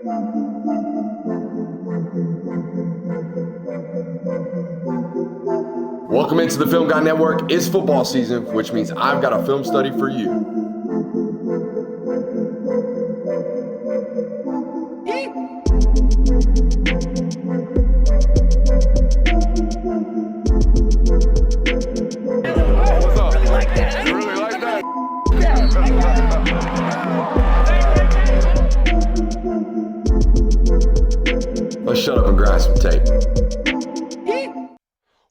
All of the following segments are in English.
Welcome into the Film Guy Network. It's football season, which means I've got a film study for you. What's up? Really like that. You really like that? Let's shut up and grind some tape.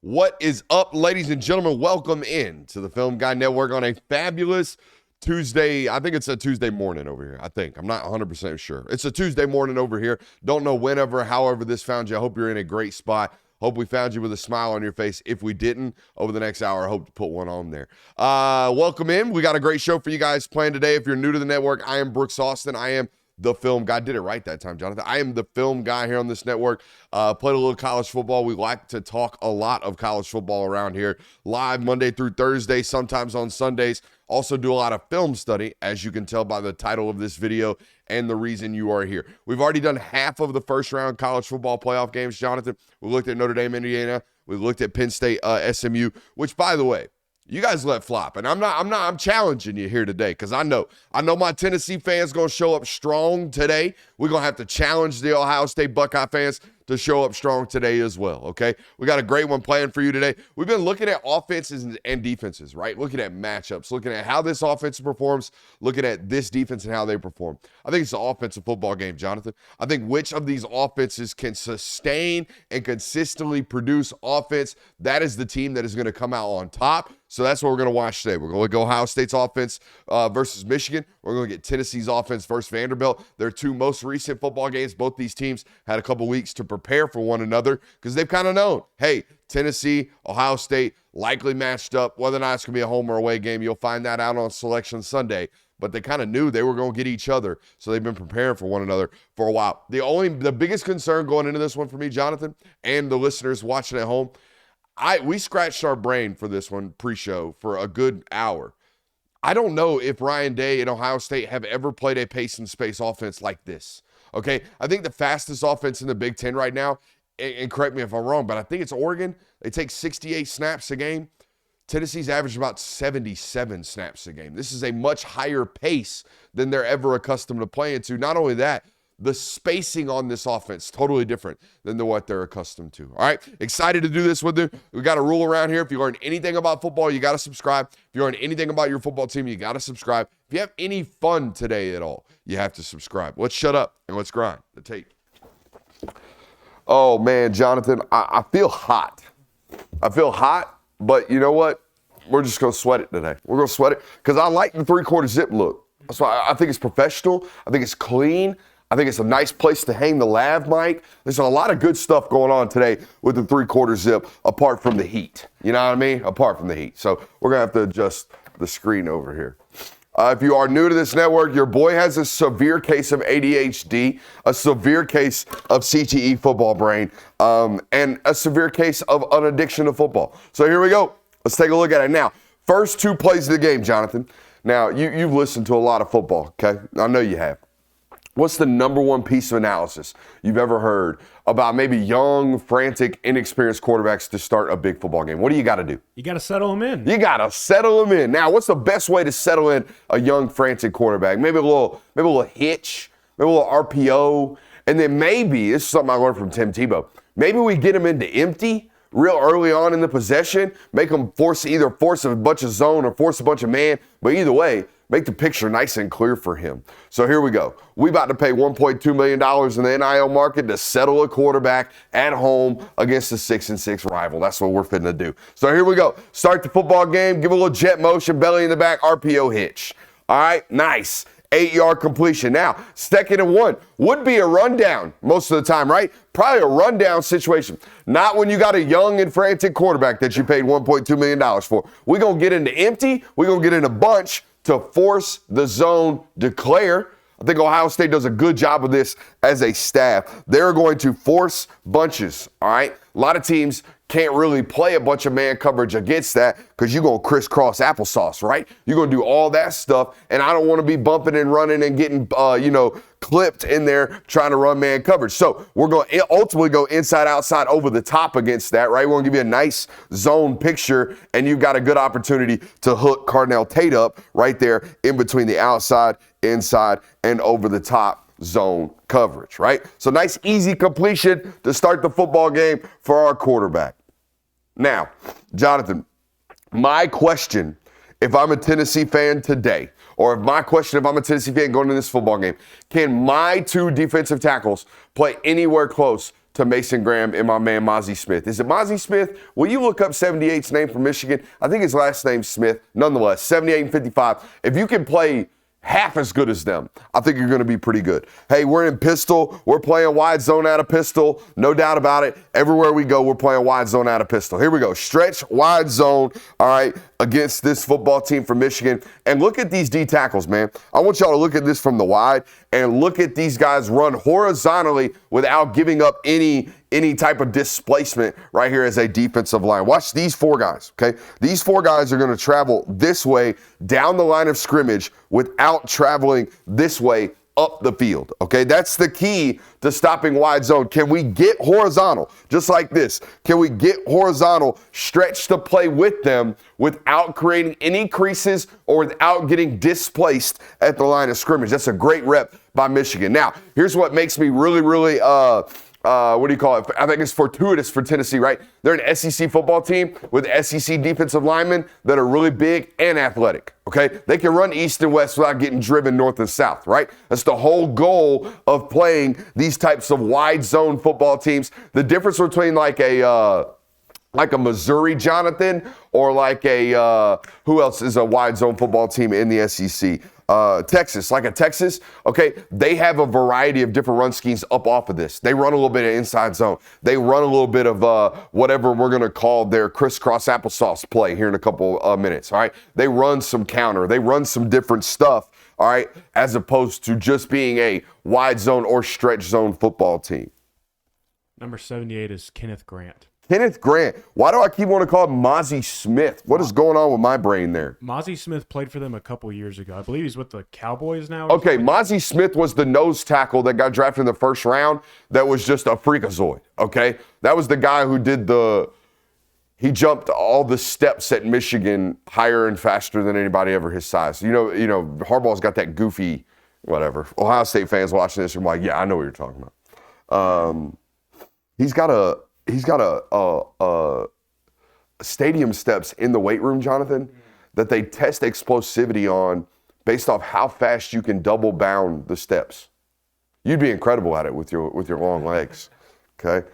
What is up, ladies and gentlemen? Welcome in to the Film Guy Network on a fabulous Tuesday. I think it's a Tuesday morning over here. I'm not 100% sure. It's a Tuesday morning over here. Don't know whenever, however this found you. I hope you're in a great spot. Hope we found you with a smile on your face. If we didn't, over the next hour, I hope to put one on there. Welcome in. We got a great show for you guys planned today. If you're new to the network, I am Brooks Austin. I am the film guy. Did it right that time, Jonathan. I am the film guy here on this network. Played a little college football. We like to talk a lot of college football around here. Live Monday through Thursday, sometimes on Sundays. Also do a lot of film study, as you can tell by the title of this video and the reason you are here. We've already done half of the first round college football playoff games, Jonathan. We looked at Notre Dame, Indiana. We looked at Penn State, SMU, which, by the way, you guys let flop, and I'm challenging you here today because I know my Tennessee fans going to show up strong today. We're going to have to challenge the Ohio State Buckeye fans to show up strong today as well, okay? We got a great one planned for you today. We've been looking at offenses and defenses, right? Looking at matchups, looking at how this offense performs, looking at this defense and how they perform. I think it's an offensive football game, Jonathan. I think which of these offenses can sustain and consistently produce offense, that is the team that is going to come out on top. So that's what we're going to watch today. We're going to look at Ohio State's offense versus Michigan. We're going to get Tennessee's offense versus Vanderbilt. Their two most recent football games, both these teams had a couple weeks to prepare for one another because they've kind of known, hey, Tennessee, Ohio State likely matched up. Whether or not it's going to be a home or away game, you'll find that out on Selection Sunday. But they kind of knew they were going to get each other, so they've been preparing for one another for a while. The biggest concern going into this one for me, Jonathan, and the listeners watching at home, we scratched our brain for this one pre-show for a good hour. I don't know if Ryan Day and Ohio State have ever played a pace and space offense like this. Okay, I think the fastest offense in the Big Ten right now, and correct me if I'm wrong, but I think it's Oregon. They take 68 snaps a game. Tennessee's averaged about 77 snaps a game. This is a much higher pace than they're ever accustomed to playing to. Not only that, the spacing on this offense, totally different than what they're accustomed to. All right, excited to do this with you. We got a rule around here. If you learn anything about football, you got to subscribe. If you learn anything about your football team, you got to subscribe. If you have any fun today at all, you have to subscribe. Let's shut up and let's grind the tape. Oh, man, Jonathan, I feel hot. I feel hot, but you know what? We're just going to sweat it today. We're going to sweat it because I like the three-quarter zip look. That's why I think it's professional. I think it's clean. I think it's a nice place to hang the lav mic. There's a lot of good stuff going on today with the three-quarter zip apart from the heat. You know what I mean? Apart from the heat. So we're going to have to adjust the screen over here. If you are new to this network, your boy has a severe case of ADHD, a severe case of CTE football brain, and a severe case of an addiction to football. So here we go. Let's take a look at it now. First two plays of the game, Jonathan. Now, you've listened to a lot of football, okay? I know you have. What's the number one piece of analysis you've ever heard about maybe young, frantic, inexperienced quarterbacks to start a big football game? What do you got to do? You got to settle them in. You got to settle them in. Now, what's the best way to settle in a young, frantic quarterback? Maybe a little hitch, maybe a little RPO, and then maybe, this is something I learned from Tim Tebow, maybe we get them into empty real early on in the possession, make them force a bunch of zone or force a bunch of man, but either way, make the picture nice and clear for him. So here we go. We about to pay $1.2 million in the NIL market to settle a quarterback at home against a 6-6 rival. That's what we're finna do. So here we go. Start the football game, give a little jet motion, belly in the back, RPO hitch. All right, nice. 8-yard completion. Now, 2nd and 1 would be a rundown most of the time, right? Probably a rundown situation. Not when you got a young and frantic quarterback that you paid $1.2 million for. We're going to get into empty. We're going to get into bunch to force the zone declare. I think Ohio State does a good job of this as a staff. They're going to force bunches, all right? A lot of teams can't really play a bunch of man coverage against that because you're going to crisscross applesauce, right? You're going to do all that stuff, and I don't want to be bumping and running and getting, clipped in there trying to run man coverage. So we're going to ultimately go inside, outside, over the top against that, right? We're going to give you a nice zone picture, and you've got a good opportunity to hook Cardinal Tate up right there in between the outside, inside, and over the top zone coverage, right? So nice, easy completion to start the football game for our quarterback. Now, Jonathan, my question, if I'm a Tennessee fan today, or if I'm a Tennessee fan going to this football game, can my two defensive tackles play anywhere close to Mason Graham and my man Mozzie Smith? Is it Mozzie Smith? Will you look up 78's name from Michigan? I think his last name's Smith. Nonetheless, 78 and 55. If you can play half as good as them, I think you're going to be pretty good. Hey, we're in pistol. We're playing wide zone out of pistol. No doubt about it. Everywhere we go, we're playing wide zone out of pistol. Here we go. Stretch, wide zone, all right, against this football team from Michigan. And look at these D tackles, man. I want y'all to look at this from the wide and look at these guys run horizontally without giving up any type of displacement right here as a defensive line. Watch these four guys, okay? These four guys are going to travel this way down the line of scrimmage without traveling this way up the field, okay? That's the key to stopping wide zone. Can we get horizontal, just like this? Can we get horizontal, stretch the play with them without creating any creases or without getting displaced at the line of scrimmage? That's a great rep by Michigan. Now, here's what makes me really, what do you call it? I think it's fortuitous for Tennessee, right? They're an SEC football team with SEC defensive linemen that are really big and athletic, okay? They can run east and west without getting driven north and south, right? That's the whole goal of playing these types of wide zone football teams. The difference between like a Missouri, Jonathan, or like a, who else is a wide zone football team in the SEC? Texas, like a Texas, okay, they have a variety of different run schemes up off of this. They run a little bit of inside zone. They run a little bit of whatever we're going to call their crisscross applesauce play here in a couple minutes, all right? They run some counter. They run some different stuff, all right, as opposed to just being a wide zone or stretch zone football team. Number 78 is Kenneth Grant. Kenneth Grant. Why do I keep wanting to call him Mozzie Smith? What is going on with my brain there? Mozzie Smith played for them a couple years ago. I believe he's with the Cowboys now. Okay, Mozzie Smith was the nose tackle that got drafted in the first round that was just a freakazoid, okay? That was the guy who he jumped all the steps at Michigan higher and faster than anybody ever his size. You know, Harbaugh's got that goofy, whatever. Ohio State fans watching this are like, yeah, I know what you're talking about. He's got a stadium steps in the weight room, Jonathan, that they test explosivity on based off how fast you can double bound the steps. You'd be incredible at it with your long legs, okay?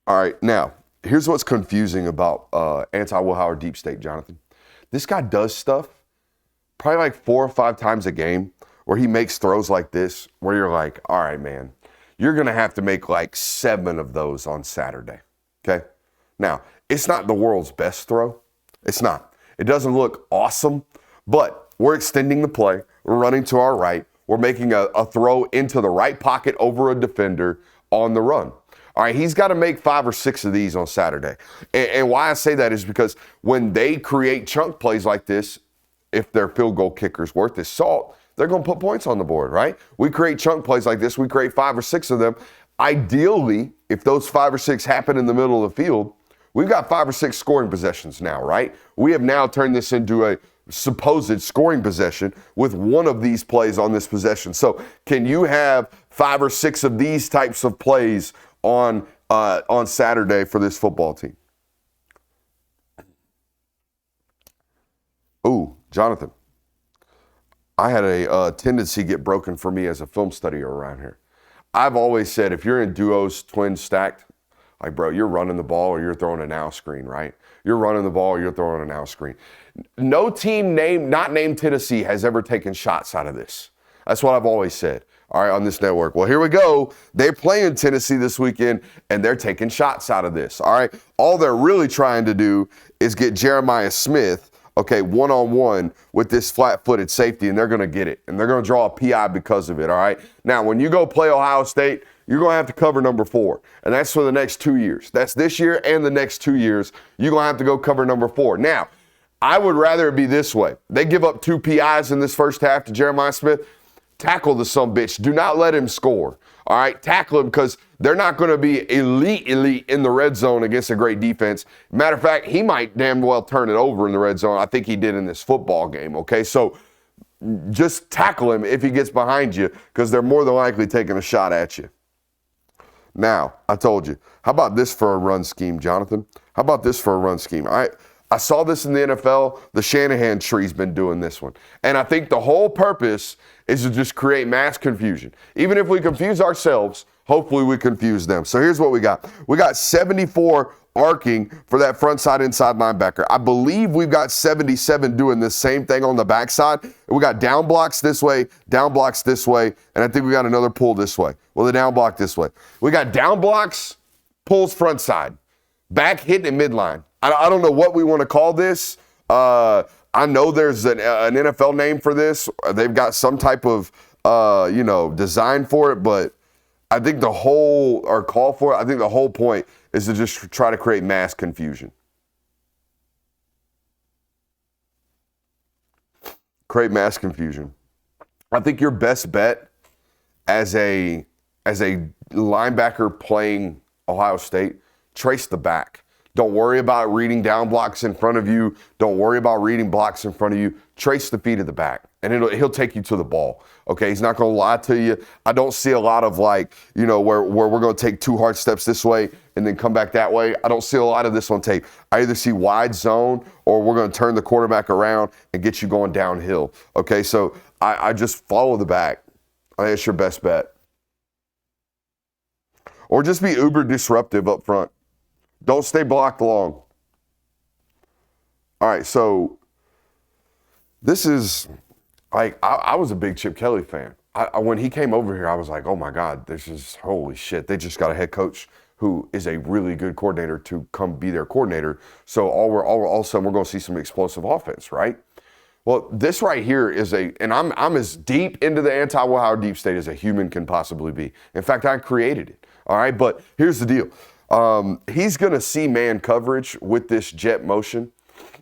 All right, now, here's what's confusing about anti-Will Howard deep state, Jonathan. This guy does stuff probably like 4 or 5 times a game where he makes throws like this where you're like, all right, man, you're going to have to make like 7 of those on Saturday, okay? Now, it's not the world's best throw. It's not. It doesn't look awesome, but we're extending the play. We're running to our right. We're making a throw into the right pocket over a defender on the run. All right, he's got to make 5 or 6 of these on Saturday. And why I say that is because when they create chunk plays like this, if their field goal kicker's worth his salt, they're going to put points on the board, right? We create chunk plays like this. We create 5 or 6 of them. Ideally, if those 5 or 6 happen in the middle of the field, we've got 5 or 6 scoring possessions now, right? We have now turned this into a supposed scoring possession with one of these plays on this possession. So can you have 5 or 6 of these types of plays on Saturday for this football team? Ooh, Jonathan. I had a tendency get broken for me as a film studier around here. I've always said if you're in duos, twins stacked, like, bro, you're running the ball or you're throwing a now screen, right? You're running the ball or you're throwing a now screen. No team not named Tennessee has ever taken shots out of this. That's what I've always said, all right, on this network. Well, here we go. They're playing Tennessee this weekend, and they're taking shots out of this, all right? All they're really trying to do is get Jeremiah Smith, okay, one-on-one with this flat-footed safety, and they're going to get it. And they're going to draw a PI because of it, all right? Now, when you go play Ohio State, you're going to have to cover number 4. And that's for the next 2 years. That's this year and the next 2 years. You're going to have to go cover number 4. Now, I would rather it be this way. They give up 2 PIs in this first half to Jeremiah Smith. Tackle the sumbitch. Do not let him score. All right, tackle him because they're not going to be elite in the red zone against a great defense. Matter of fact, he might damn well turn it over in the red zone. I think he did in this football game, okay? So just tackle him if he gets behind you because they're more than likely taking a shot at you. Now, I told you, how about this for a run scheme, Jonathan? How about this for a run scheme? I saw this in the NFL. The Shanahan tree's been doing this one. And I think the whole purpose is to just create mass confusion. Even if we confuse ourselves, hopefully we confuse them. So here's what we got. We got 74 arcing for that front side inside linebacker. I believe we've got 77 doing the same thing on the backside. We got down blocks this way, and I think we got another pull this way. Well, the down block this way. We got down blocks, pulls front side, back hitting at midline. I don't know what we want to call this. I know there's an NFL name for this. They've got some type of, design for it, but I think the whole point is to just try to create mass confusion. Create mass confusion. I think your best bet as a linebacker playing Ohio State, trace the back. Don't worry about reading down blocks in front of you. Don't worry about reading blocks in front of you. Trace the feet of the back, and he'll take you to the ball. Okay, he's not going to lie to you. I don't see a lot of where we're going to take 2 hard steps this way and then come back that way. I don't see a lot of this on tape. I either see wide zone or we're going to turn the quarterback around and get you going downhill. Okay, so I just follow the back. I think it's your best bet. Or just be uber disruptive up front. Don't stay blocked long. All right, so this is I was a big Chip Kelly fan. When he came over here, I was like, oh my God, this is holy shit. They just got a head coach who is a really good coordinator to come be their coordinator. So all of a sudden we're going to see some explosive offense, right? Well, this right here is and I'm as deep into the anti-Will Howard deep state as a human can possibly be. In fact, I created it. All right, but here's the deal. He's going to see man coverage with this jet motion.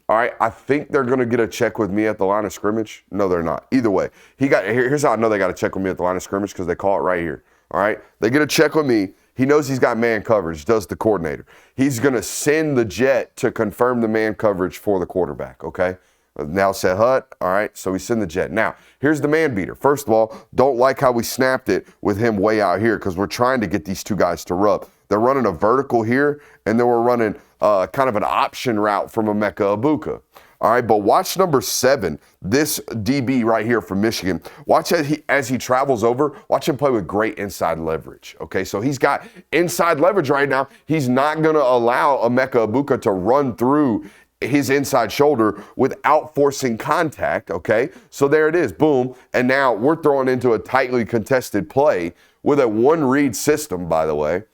All right, I think they're going to get a check with me at the line of scrimmage. No, they're not. Either way, here's how I know they got a check with me at the line of scrimmage because they call it right here. All right, they get a check with me. He knows he's got man coverage, does the coordinator. He's going to send the jet to confirm the man coverage for the quarterback, okay? Now set hut, all right, so we send the jet. Now, here's the man beater. First of all, don't like how we snapped it with him way out here because we're trying to get these two guys to rub. They're running a vertical here, and then we're running kind of an option route from Emeka Egbuka. All right, but watch number 7, this DB right here from Michigan. Watch as he travels over, watch him play with great inside leverage. Okay, so he's got inside leverage right now. He's not going to allow Emeka Egbuka to run through his inside shoulder without forcing contact, okay? So there it is, boom. And now we're throwing into a tightly contested play with a one-read system, by the way.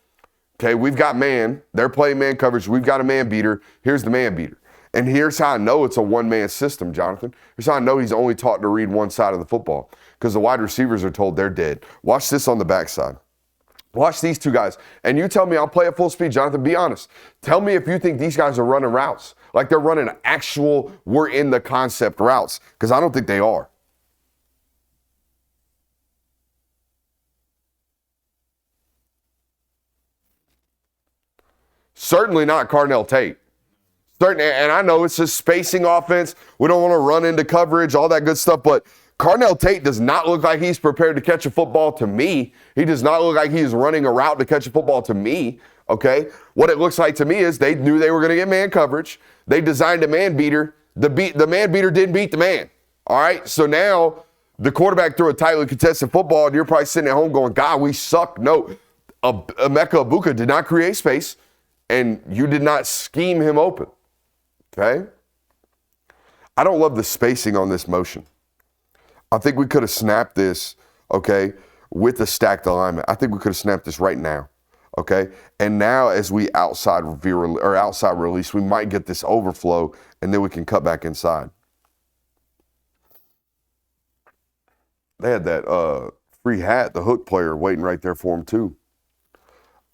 Okay, we've got man. They're playing man coverage. We've got a man beater. Here's the man beater. And here's how I know it's a one-man system, Jonathan. Here's how I know he's only taught to read one side of the football because the wide receivers are told they're dead. Watch this on the backside. Watch these two guys. And you tell me I'll play at full speed, Jonathan. Be honest. Tell me if you think these guys are running routes. Like they're running actual, we're in the concept routes. Because I don't think they are. Certainly not Carnell Tate. And I know it's a spacing offense. We don't want to run into coverage, all that good stuff. But Carnell Tate does not look like he's prepared to catch a football to me. He does not look like he's running a route to catch a football to me, okay? What it looks like to me is they knew they were going to get man coverage. They designed a man beater. The man beater didn't beat the man, all right? So now the quarterback threw a tightly contested football, and you're probably sitting at home going, God, we suck. No, Emeka Egbuka did not create space, and you did not scheme him open, okay? I don't love the spacing on this motion. I think we could have snapped this, okay, with the stacked alignment. I think we could have snapped this right now, okay? And now as we outside release, we might get this overflow, and then we can cut back inside. They had that free hat, the hook player, waiting right there for him too.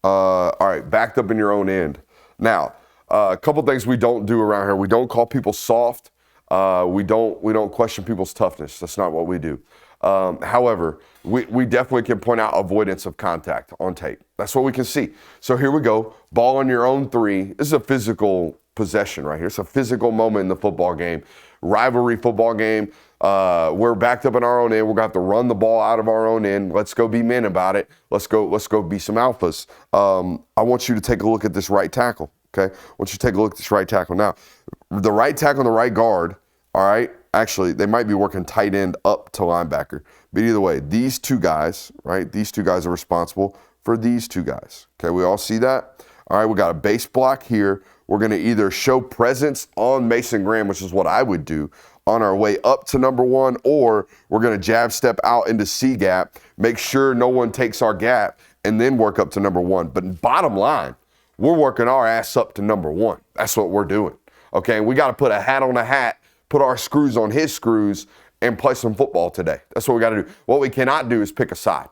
All right, backed up in your own end. Now, a couple things we don't do around here. We don't call people soft. We don't question people's toughness. That's not what we do. However, we definitely can point out avoidance of contact on tape. That's what we can see. So here we go. Ball on your own 3. This is a physical possession right here. It's a physical moment in the football game. Rivalry football game. We're backed up in our own end. We're going to have to run the ball out of our own end. Let's go be men about it. Let's go be some alphas. I want you to take a look at this right tackle. Okay? I want you to take a look at this right tackle. Now, the right tackle and the right guard, all right, actually, they might be working tight end up to linebacker. But either way, these 2 guys, right, these 2 guys are responsible for these 2 guys. Okay, we all see that? All right, we got a base block here. We're going to either show presence on Mason Graham, which is what I would do, on our way up to number 1, or we're going to jab step out into C gap, make sure no one takes our gap, and then work up to number 1. But bottom line, we're working our ass up to number 1. That's what we're doing. Okay, and we got to put a hat on a hat, put our screws on his screws, and play some football today. That's what we got to do. What we cannot do is pick a side.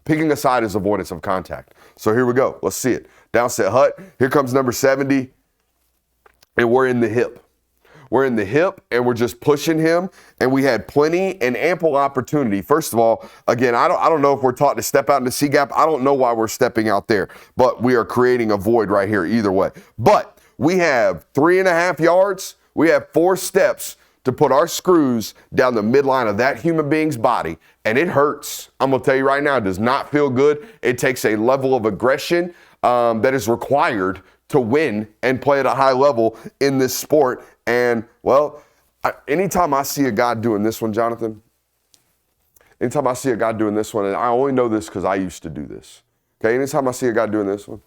Picking a side is avoidance of contact. So here we go. Let's see it. Downset hut. Here comes number 70, and we're in the hip. We're in the hip, and we're just pushing him, and we had plenty and ample opportunity. First of all, again, I don't know if we're taught to step out into C gap. I don't know why we're stepping out there, but we are creating a void right here either way. But we have 3.5 yards. We have 4 steps to put our screws down the midline of that human being's body, and it hurts. I'm going to tell you right now, it does not feel good. It takes a level of aggression that is required to win and play at a high level in this sport. And, well, anytime I see a guy doing this one, Jonathan, anytime I see a guy doing this one, and I only know this because I used to do this, okay, anytime I see a guy doing this one,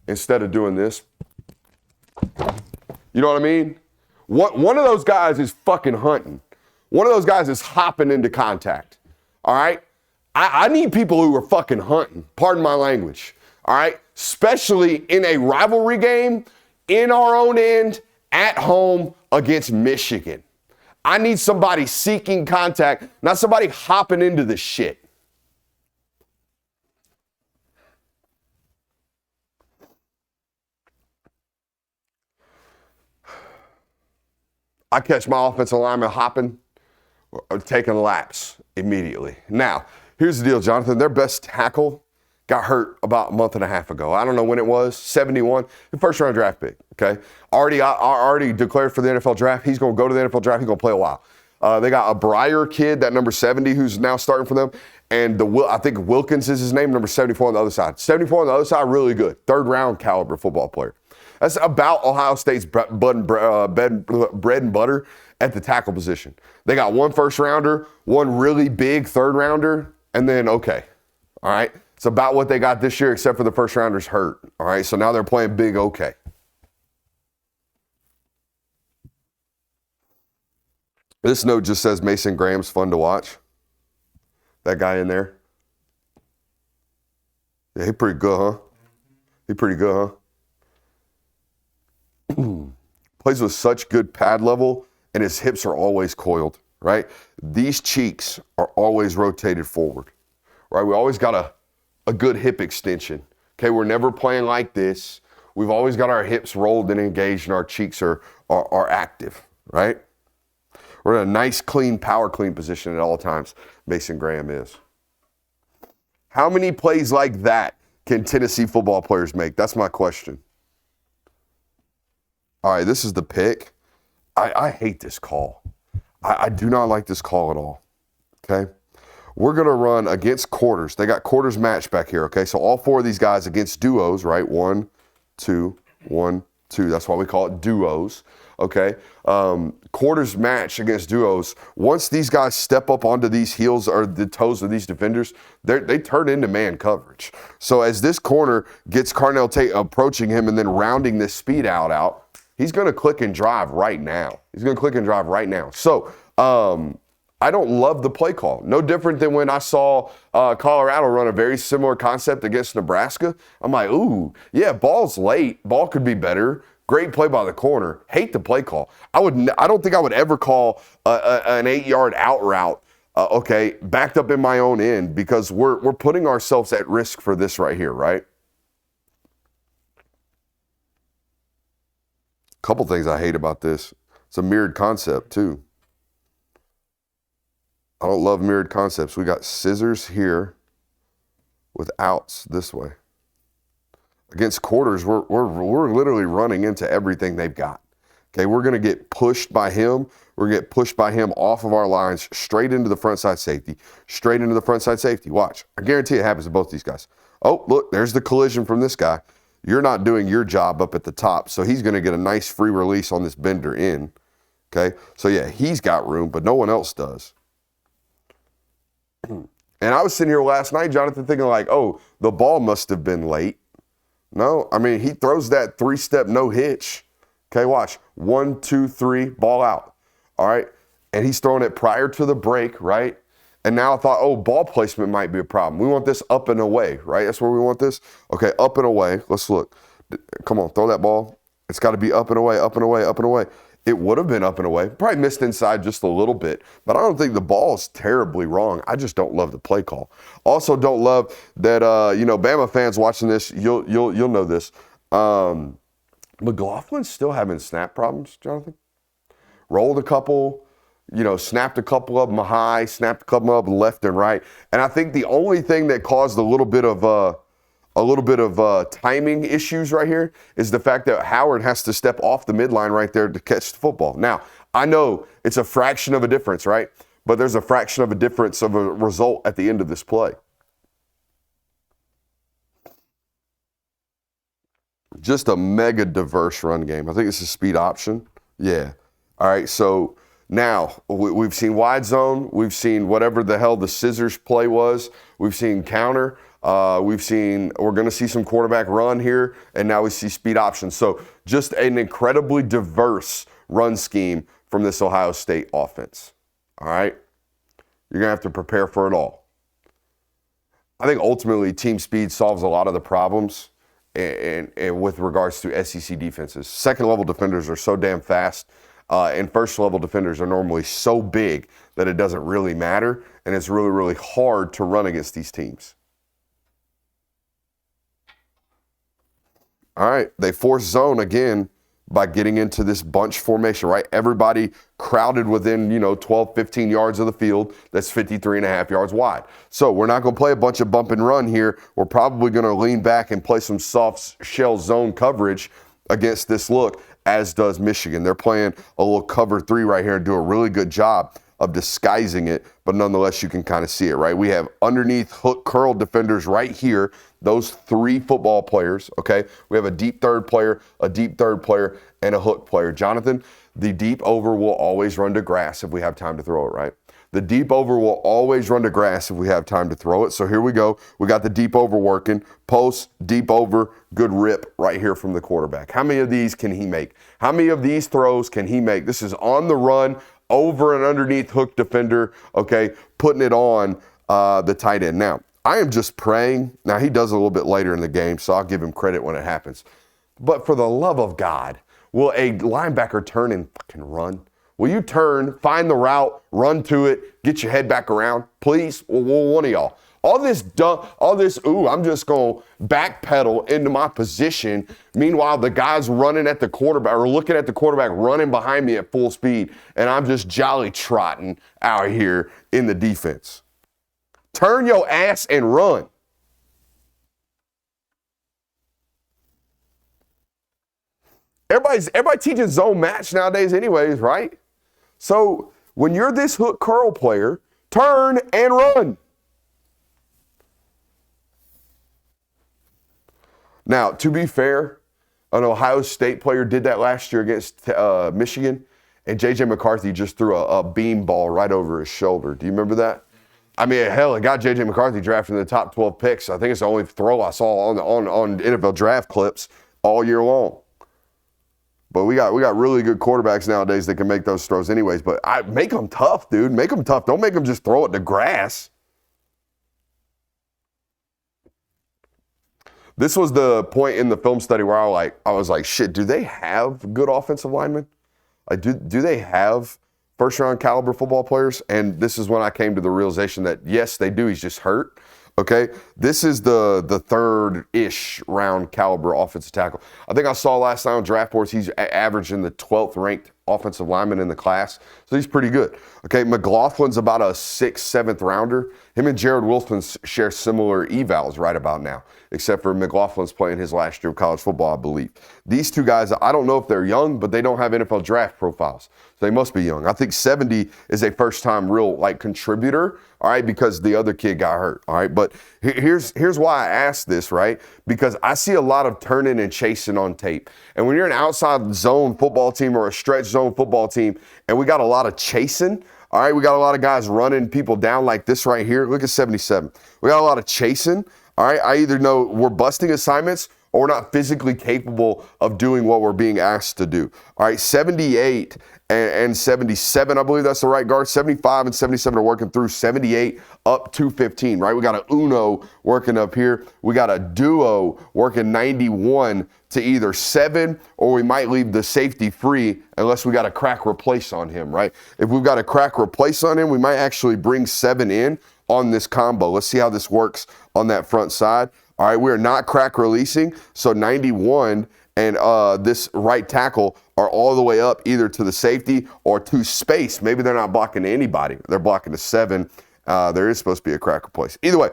instead of doing this, you know what I mean? One of those guys is fucking hunting. One of those guys is hopping into contact, all right? I need people who are fucking hunting, pardon my language, all right? Especially in a rivalry game, in our own end, at home against Michigan. I need somebody seeking contact, not somebody hopping into the shit. I catch my offensive lineman hopping or taking laps immediately. Now, here's the deal, Jonathan. Their best tackle got hurt about a month and a half ago. I don't know when it was, 71, the first round draft pick, okay? I already declared for the NFL draft. He's going to go to the NFL draft. He's going to play a while. They got a Breyer kid, that number 70, who's now starting for them. And I think Wilkins is his name, number 74 on the other side. 74 on the other side, really good. 3rd round caliber football player. That's about Ohio State's bread and butter at the tackle position. They got 1 first rounder, 1 really big 3rd rounder, and then okay. All right? It's about what they got this year, except for the first rounders hurt. All right? So now they're playing big okay. This note just says Mason Graham's fun to watch. That guy in there. Yeah, he pretty good, huh? He pretty good, huh? Plays with such good pad level, and his hips are always coiled, right? These cheeks are always rotated forward, right? We always got a good hip extension. Okay, we're never playing like this. We've always got our hips rolled and engaged, and our cheeks are active, right? We're in a nice, clean, power clean position at all times. Mason Graham is. How many plays like that can Tennessee football players make? That's my question. All right, this is the pick. I hate this call. I do not like this call at all, okay? We're going to run against quarters. They got quarters matched back here, okay? So all 4 of these guys against duos, right? 1, 2, 1, 2. That's why we call it duos, okay? Quarters match against duos. Once these guys step up onto these heels or the toes of these defenders, they turn into man coverage. So as this corner gets Carnell Tate approaching him and then rounding this speed out, he's going to click and drive right now. So I don't love the play call. No different than when I saw Colorado run a very similar concept against Nebraska. I'm like, ooh, yeah, ball's late. Ball could be better. Great play by the corner. Hate the play call. I don't think I would ever call an 8-yard out route, backed up in my own end, because we're putting ourselves at risk for this right here, right? Couple things I hate about this It's a mirrored concept too. I don't love mirrored concepts. We got scissors here with outs this way. Against quarters, we're literally running into everything they've got. Okay, we're going to get pushed by him. We're going to get pushed by him off of our lines, straight into the front side safety, straight into the front side safety. Watch. I guarantee it happens to both these guys. Oh, look, there's the collision from this guy. You're not doing your job up at the top, so he's going to get a nice free release on this bender in. Okay, so yeah, he's got room, but no one else does. And I was sitting here last night, Jonathan, thinking like, oh, the ball must have been late. No, I mean, he throws that 3-step no hitch. Okay, watch. 1, 2, 3, ball out. All right. And he's throwing it prior to the break, right? And now I thought, oh, ball placement might be a problem. We want this up and away, right? That's where we want this. Okay, up and away. Let's look. Come on, throw that ball. It's got to be up and away, up and away, up and away. It would have been up and away. Probably missed inside just a little bit, but I don't think the ball is terribly wrong. I just don't love the play call. Also, don't love that. Bama fans watching this, you'll know this. McLaughlin's still having snap problems, Jonathan. Rolled a couple, snapped a couple of them high, snapped a couple of them left and right, and I think the only thing that caused a little bit of timing issues right here is the fact that Howard has to step off the midline right there to catch the football. Now, I know it's a fraction of a difference, right? But there's a fraction of a difference of a result at the end of this play. Just a mega diverse run game. I think it's a speed option. Yeah. All right, so now we've seen wide zone. We've seen whatever the hell the scissors play was. We've seen counter. We're going to see some quarterback run here, and now we see speed options. So just an incredibly diverse run scheme from this Ohio State offense. All right? You're going to have to prepare for it all. I think ultimately team speed solves a lot of the problems and with regards to SEC defenses. Second-level defenders are so damn fast, and first-level defenders are normally so big that it doesn't really matter, and it's really, really hard to run against these teams. All right, they force zone again by getting into this bunch formation, right? Everybody crowded within, 12, 15 yards of the field. That's 53 and a half yards wide. So we're not going to play a bunch of bump and run here. We're probably going to lean back and play some soft shell zone coverage against this look, as does Michigan. They're playing a little cover 3 right here and do a really good job of disguising it, but nonetheless, you can kind of see it, right? We have underneath hook curl defenders right here, those 3 football players, okay? We have a deep third player, and a hook player. Jonathan, the deep over will always run to grass if we have time to throw it, right? The deep over will always run to grass if we have time to throw it. So here we go. We got the deep over working. Post, deep over, good rip right here from the quarterback. How many of these can he make? How many of these throws can he make? This is on the run, over and underneath hook defender, okay, putting it on the tight end. Now, I am just praying. Now, he does a little bit later in the game, so I'll give him credit when it happens. But for the love of God, will a linebacker turn and fucking run? Will you turn, find the route, run to it, get your head back around? Please? Well, one of y'all. All this, I'm just going to backpedal into my position. Meanwhile, the guy's running at the quarterback or looking at the quarterback running behind me at full speed, and I'm just jolly trotting out here in the defense. Turn your ass and run. Everybody teaching zone match nowadays anyways, right? So when you're this hook curl player, turn and run. Now, to be fair, an Ohio State player did that last year against Michigan, and J.J. McCarthy just threw a beam ball right over his shoulder. Do you remember that? I mean, hell, it got J.J. McCarthy drafted in the top 12 picks. I think it's the only throw I saw on NFL draft clips all year long. But we got really good quarterbacks nowadays that can make those throws anyways. But make them tough, dude. Make them tough. Don't make them just throw it to grass. This was the point in the film study where I was like, shit, do they have good offensive linemen? Like, do they have first-round caliber football players? And this is when I came to the realization that, yes, they do. He's just hurt. Okay, this is the third-ish round caliber offensive tackle. I think I saw last night on draft boards he's averaging the 12th ranked offensive lineman in the class, so he's pretty good. Okay, McLaughlin's about a 6th, 7th rounder. Him and Jared Wilson share similar evals right about now, except for McLaughlin's playing his last year of college football, I believe. These two guys, I don't know if they're young, but they don't have NFL draft profiles, so they must be young. I think 70 is a first-time real contributor, all right, because the other kid got hurt, all right? But here's why I asked this, right? Because I see a lot of turning and chasing on tape. And when you're an outside zone football team or a stretch zone football team, and we got a lot of chasing, all right, we got a lot of guys running people down like this right here. Look at 77. We got a lot of chasing, all right? I either know we're busting assignments or we're not physically capable of doing what we're being asked to do. All right, 78 and 77, I believe that's the right guard. 75 and 77 are working through. 78 up 215, right? We got a Uno working up here. We got a duo working 91 to either 7, or we might leave the safety free unless we got a crack replace on him, right? If we've got a crack replace on him, we might actually bring 7 in on this combo. Let's see how this works on that front side. All right, we are not crack releasing, so 91 and this right tackle are all the way up either to the safety or to space. Maybe they're not blocking anybody. They're blocking a 7. There is supposed to be a crack replace. Either way,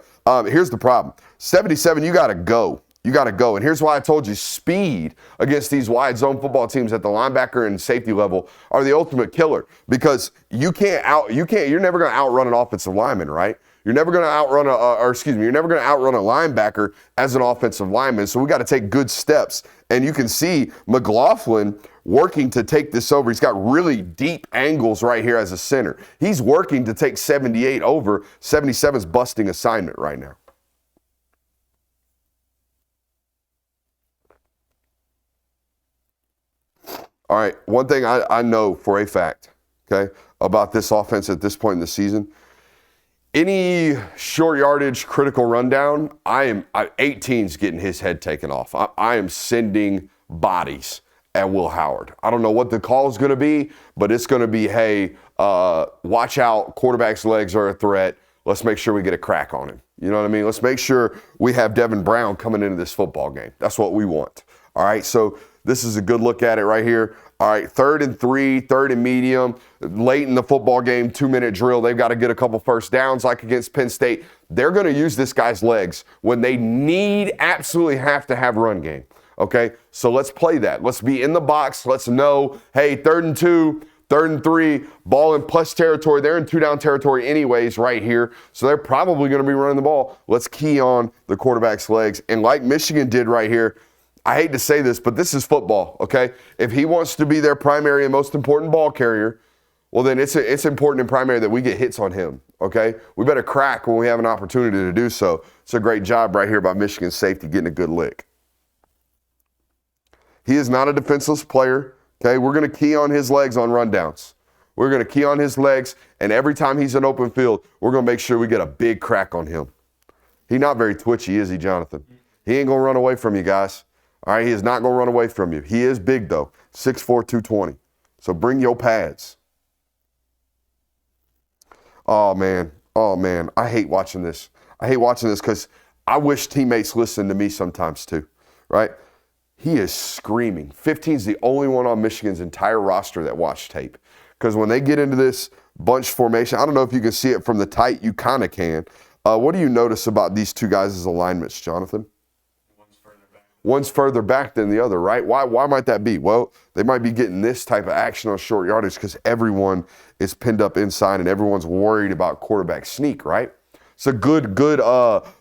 here's the problem. 77, you got to go. You got to go. And here's why I told you speed against these wide zone football teams at the linebacker and safety level are the ultimate killer, because you're never going to outrun an offensive lineman, right? You're never going to outrun you're never going to outrun a linebacker as an offensive lineman. So we got to take good steps. And you can see McLaughlin working to take this over. He's got really deep angles right here as a center. He's working to take 78 over. 77's busting assignment right now. All right, one thing I know for a fact, okay, about this offense at this point in the season, any short yardage critical rundown, 18's getting his head taken off. I am sending bodies at Will Howard. I don't know what the call is going to be, but it's going to be, hey, watch out, quarterback's legs are a threat. Let's make sure we get a crack on him. You know what I mean? Let's make sure we have Devin Brown coming into this football game. That's what we want. All right, so this is a good look at it right here. All right, 3rd and 3, 3rd and medium. Late in the football game, 2-minute drill. They've got to get a couple first downs like against Penn State. They're going to use this guy's legs when they absolutely have to have run game. Okay, so let's play that. Let's be in the box. Let's know, hey, 3rd and 2, 3rd and 3, ball in plus territory. They're in 2-down territory anyways right here, so they're probably going to be running the ball. Let's key on the quarterback's legs. And like Michigan did right here, I hate to say this, but this is football, okay? If he wants to be their primary and most important ball carrier, well, then it's important and primary that we get hits on him, okay? We better crack when we have an opportunity to do so. It's a great job right here by Michigan safety getting a good lick. He is not a defenseless player, okay? We're going to key on his legs on rundowns. We're going to key on his legs, and every time he's in open field, we're going to make sure we get a big crack on him. He's not very twitchy, is he, Jonathan? He ain't going to run away from you guys. All right, he is not going to run away from you. He is big, though, 6'4", 220. So bring your pads. Oh, man. I hate watching this. I hate watching this because I wish teammates listen to me sometimes, too, right? He is screaming. 15's the only one on Michigan's entire roster that watched tape. Because when they get into this bunch formation, I don't know if you can see it from the tight. You kind of can. What do you notice about these two guys' alignments, Jonathan? One's further back than the other, right? Why might that be? Well, they might be getting this type of action on short yardage because everyone is pinned up inside and everyone's worried about quarterback sneak, right? It's a good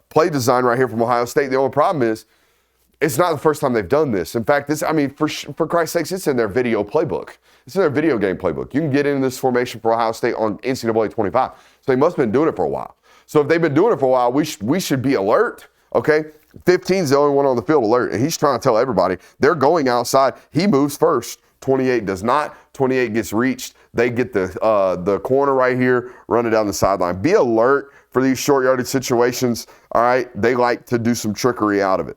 play design right here from Ohio State. The only problem is it's not the first time they've done this. In fact, for Christ's sakes, it's in their video playbook. It's in their video game playbook. You can get into this formation for Ohio State on NCAA 25. So they must have been doing it for a while. So if they've been doing it for a while, we should be alert, okay? 15's the only one on the field alert, and he's trying to tell everybody they're going outside. He moves first. 28 does not. 28 gets reached. They get the corner right here, run it down the sideline. Be alert for these short yardage situations, all right? They like to do some trickery out of it.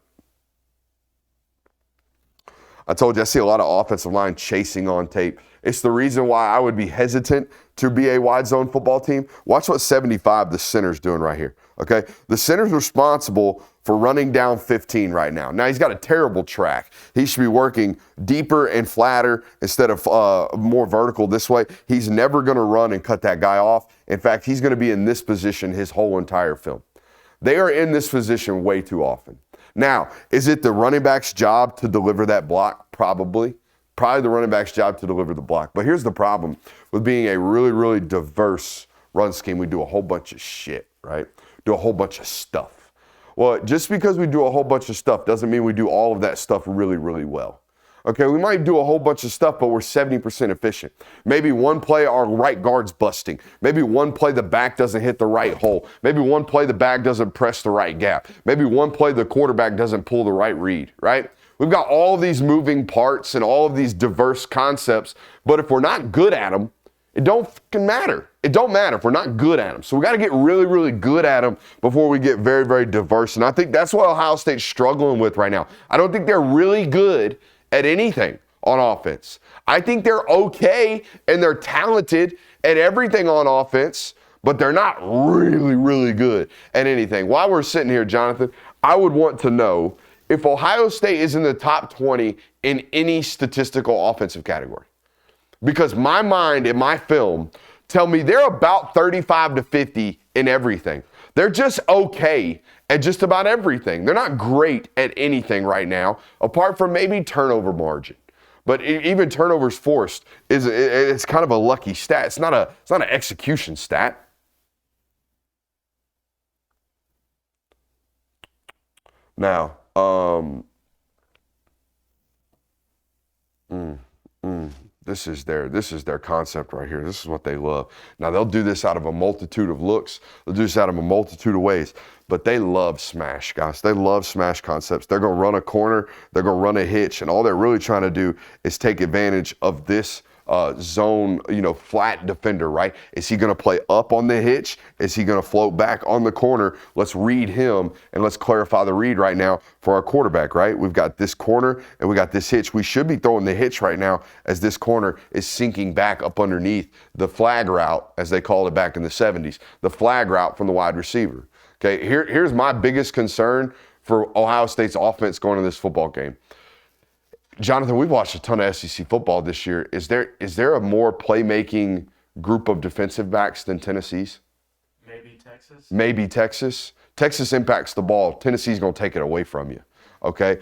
I told you I see a lot of offensive line chasing on tape. It's the reason why I would be hesitant to be a wide zone football team. Watch what 75, the center's doing right here. Okay, the center's responsible for running down 15 right now. Now he's got a terrible track. He should be working deeper and flatter instead of more vertical this way. He's never going to run and cut that guy off. In fact, he's going to be in this position his whole entire film. They are in this position way too often. Now, is it the running back's job to deliver that block? Probably the running back's job to deliver the block. But here's the problem with being a really, really diverse run scheme. We do a whole bunch of shit, right? Do a whole bunch of stuff. Well, just because we do a whole bunch of stuff doesn't mean we do all of that stuff really, really well. Okay, we might do a whole bunch of stuff, but we're 70% efficient. Maybe one play our right guard's busting. Maybe one play the back doesn't hit the right hole. Maybe one play the back doesn't press the right gap. Maybe one play the quarterback doesn't pull the right read, right? We've got all of these moving parts and all of these diverse concepts, but if we're not good at them, it don't fucking matter. It don't matter if we're not good at them. So we got to get really, really good at them before we get very, very diverse. And I think that's what Ohio State's struggling with right now. I don't think they're really good at anything on offense. I think they're okay and they're talented at everything on offense, but they're not really, really good at anything. While we're sitting here, Jonathan, I would want to know if Ohio State is in the top 20 in any statistical offensive category. Because my mind and my film tell me they're about 35 to 50 in everything. They're just okay at just about everything. They're not great at anything right now, apart from maybe turnover margin. But even turnovers forced it's kind of a lucky stat. It's not an execution stat. Now, this is their concept right here. This is what they love. Now, they'll do this out of a multitude of looks. They'll do this out of a multitude of ways. But they love smash, guys. They love smash concepts. They're going to run a corner. They're going to run a hitch. And all they're really trying to do is take advantage of this zone, flat defender, right? Is he going to play up on the hitch? Is he going to float back on the corner? Let's read him and let's clarify the read right now for our quarterback, right? We've got this corner and we got this hitch. We should be throwing the hitch right now as this corner is sinking back up underneath the flag route, as they called it back in the 70s, the flag route from the wide receiver. Okay, here's my biggest concern for Ohio State's offense going to this football game. Jonathan, we've watched a ton of SEC football this year. Is there a more playmaking group of defensive backs than Tennessee's? Maybe Texas. Texas impacts the ball. Tennessee's going to take it away from you. Okay?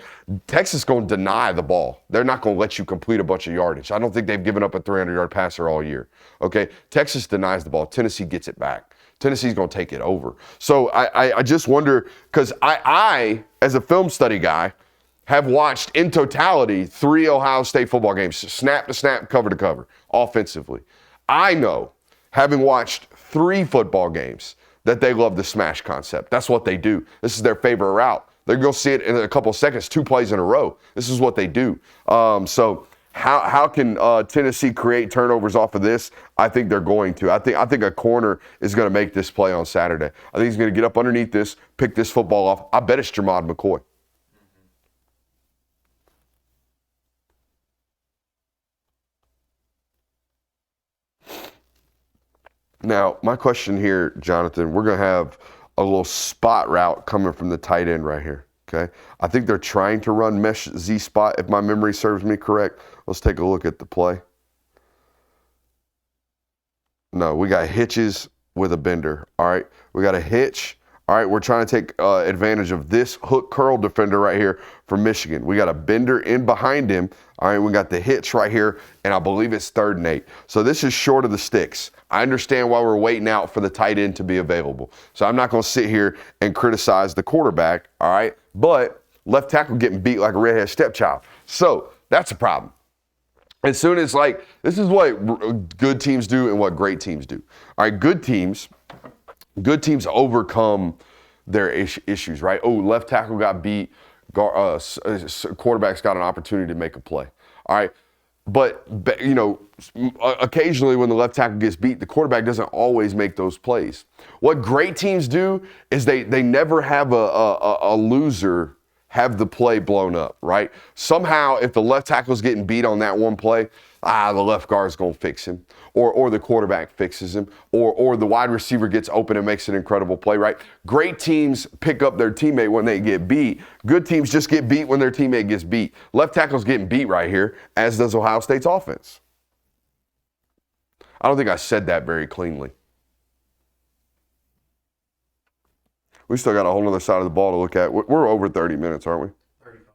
Texas is going to deny the ball. They're not going to let you complete a bunch of yardage. I don't think they've given up a 300-yard passer all year. Okay? Texas denies the ball. Tennessee gets it back. Tennessee's going to take it over. So I just wonder, because I, as a film study guy, have watched in totality 3 Ohio State football games, snap to snap, cover to cover, offensively. I know, having watched 3 football games, that they love the smash concept. That's what they do. This is their favorite route. They're going to see it in a couple of seconds, 2 plays in a row. This is what they do. So how can Tennessee create turnovers off of this? I think they're going to. I think a corner is going to make this play on Saturday. I think he's going to get up underneath this, pick this football off. I bet it's Jermod McCoy. Now, my question here, Jonathan, we're going to have a little spot route coming from the tight end right here, okay? I think they're trying to run mesh Z spot, if my memory serves me correct. Let's take a look at the play. No, we got hitches with a bender, all right? We got a hitch. All right, we're trying to take advantage of this hook curl defender right here from Michigan. We got a bender in behind him. All right, we got the hitch right here, and I believe it's 3rd and 8. So this is short of the sticks. I understand why we're waiting out for the tight end to be available. So I'm not going to sit here and criticize the quarterback, all right? But left tackle getting beat like a redhead stepchild. So that's a problem. As soon as, this is what good teams do and what great teams do. All right, good teams overcome their issues, right? Oh, left tackle got beat. Quarterback's got an opportunity to make a play. All right. But occasionally when the left tackle gets beat, the quarterback doesn't always make those plays. What great teams do is they never have a loser have the play blown up, right? Somehow, if the left tackle's getting beat on that one play, the left guard's going to fix him, or the quarterback fixes him, or the wide receiver gets open and makes an incredible play, right? Great teams pick up their teammate when they get beat. Good teams just get beat when their teammate gets beat. Left tackle's getting beat right here, as does Ohio State's offense. I don't think I said that very cleanly. We still got a whole other side of the ball to look at. We're over 30 minutes, aren't we? 35.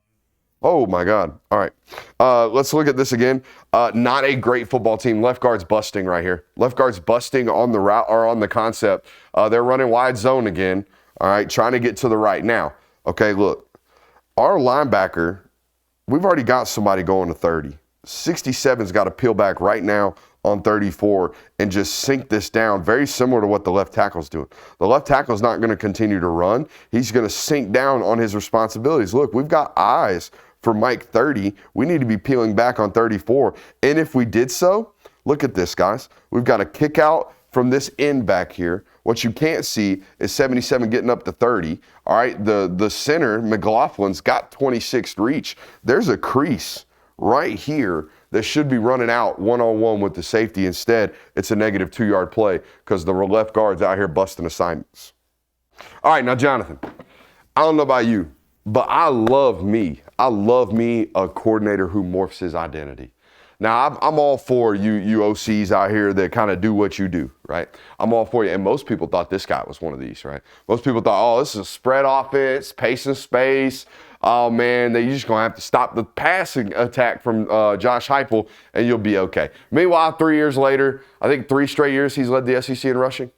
Oh, my God. All right. Let's look at this again. Not a great football team. Left guard's busting right here. Left guard's busting on the route or on the concept. They're running wide zone again. All right, trying to get to the right now. Okay, look. Our linebacker, we've already got somebody going to 30. 67's got to peel back right now on 34 and just sink this down, very similar to what the left tackle's doing. The left tackle's not going to continue to run. He's going to sink down on his responsibilities. Look, we've got eyes for Mike 30. We need to be peeling back on 34. And if we did so, look at this, guys. We've got a kick out from this end back here. What you can't see is 77 getting up to 30. All right, the center, McLaughlin's got 26 reach. There's a crease right here that should be running out one-on-one with the safety. Instead, it's a negative 2-yard play because the left guard's out here busting assignments. All right, now, Jonathan, I don't know about you, but I love me a coordinator who morphs his identity. Now, I'm all for you OCs out here that kind of do what you do, right? I'm all for you. And most people thought this guy was one of these, right? Most people thought, oh, this is a spread offense, pace and space. Oh, man, you're just going to have to stop the passing attack from Josh Heupel, and you'll be okay. Meanwhile, 3 years later, I think 3 straight years he's led the SEC in rushing.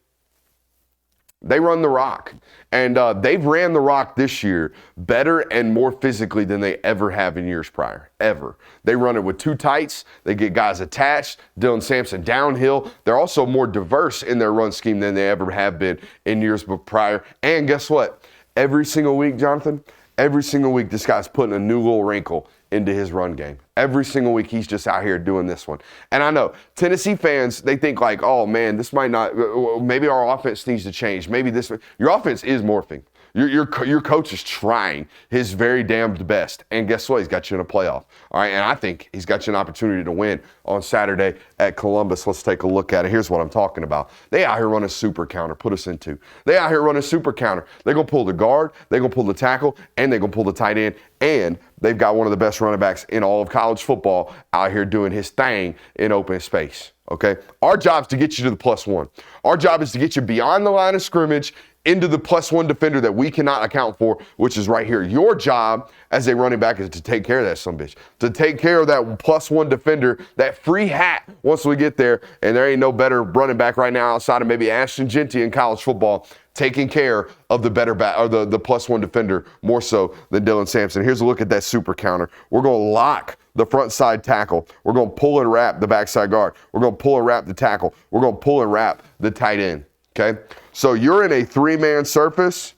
They run the rock, and they've ran the rock this year better and more physically than they ever have in years prior, ever. They run it with 2 tights. They get guys attached. Dylan Sampson downhill. They're also more diverse in their run scheme than they ever have been in years prior. And guess what? Every single week, Jonathan, every single week, this guy's putting a new little wrinkle into his run game. Every single week, he's just out here doing this one. And I know Tennessee fans, they think like, oh man, this might not, maybe our offense needs to change. Maybe this, your offense is morphing. Your coach is trying his very damned best. And guess what? He's got you in a playoff. All right. And I think he's got you an opportunity to win on Saturday at Columbus. Let's take a look at it. Here's what I'm talking about. They out here running super counter. Put us into. They out here running super counter. They're going to pull the guard. They're going to pull the tackle. And they're going to pull the tight end. And they've got one of the best running backs in all of college football out here doing his thing in open space. Okay. Our job is to get you to the +1. Our job is to get you beyond the line of scrimmage into the +1 defender that we cannot account for, which is right here. Your job as a running back is to take care of that sumbitch, to take care of that +1 defender, that free hat once we get there. And there ain't no better running back right now outside of maybe Ashton Genty in college football, taking care of the better back or the +1 defender more so than Dylan Sampson. Here's a look at that super counter. We're going to lock the front side tackle. We're going to pull and wrap the backside guard. We're going to pull and wrap the tackle. We're going to pull and wrap the tight end. Okay, so you're in a 3-man surface,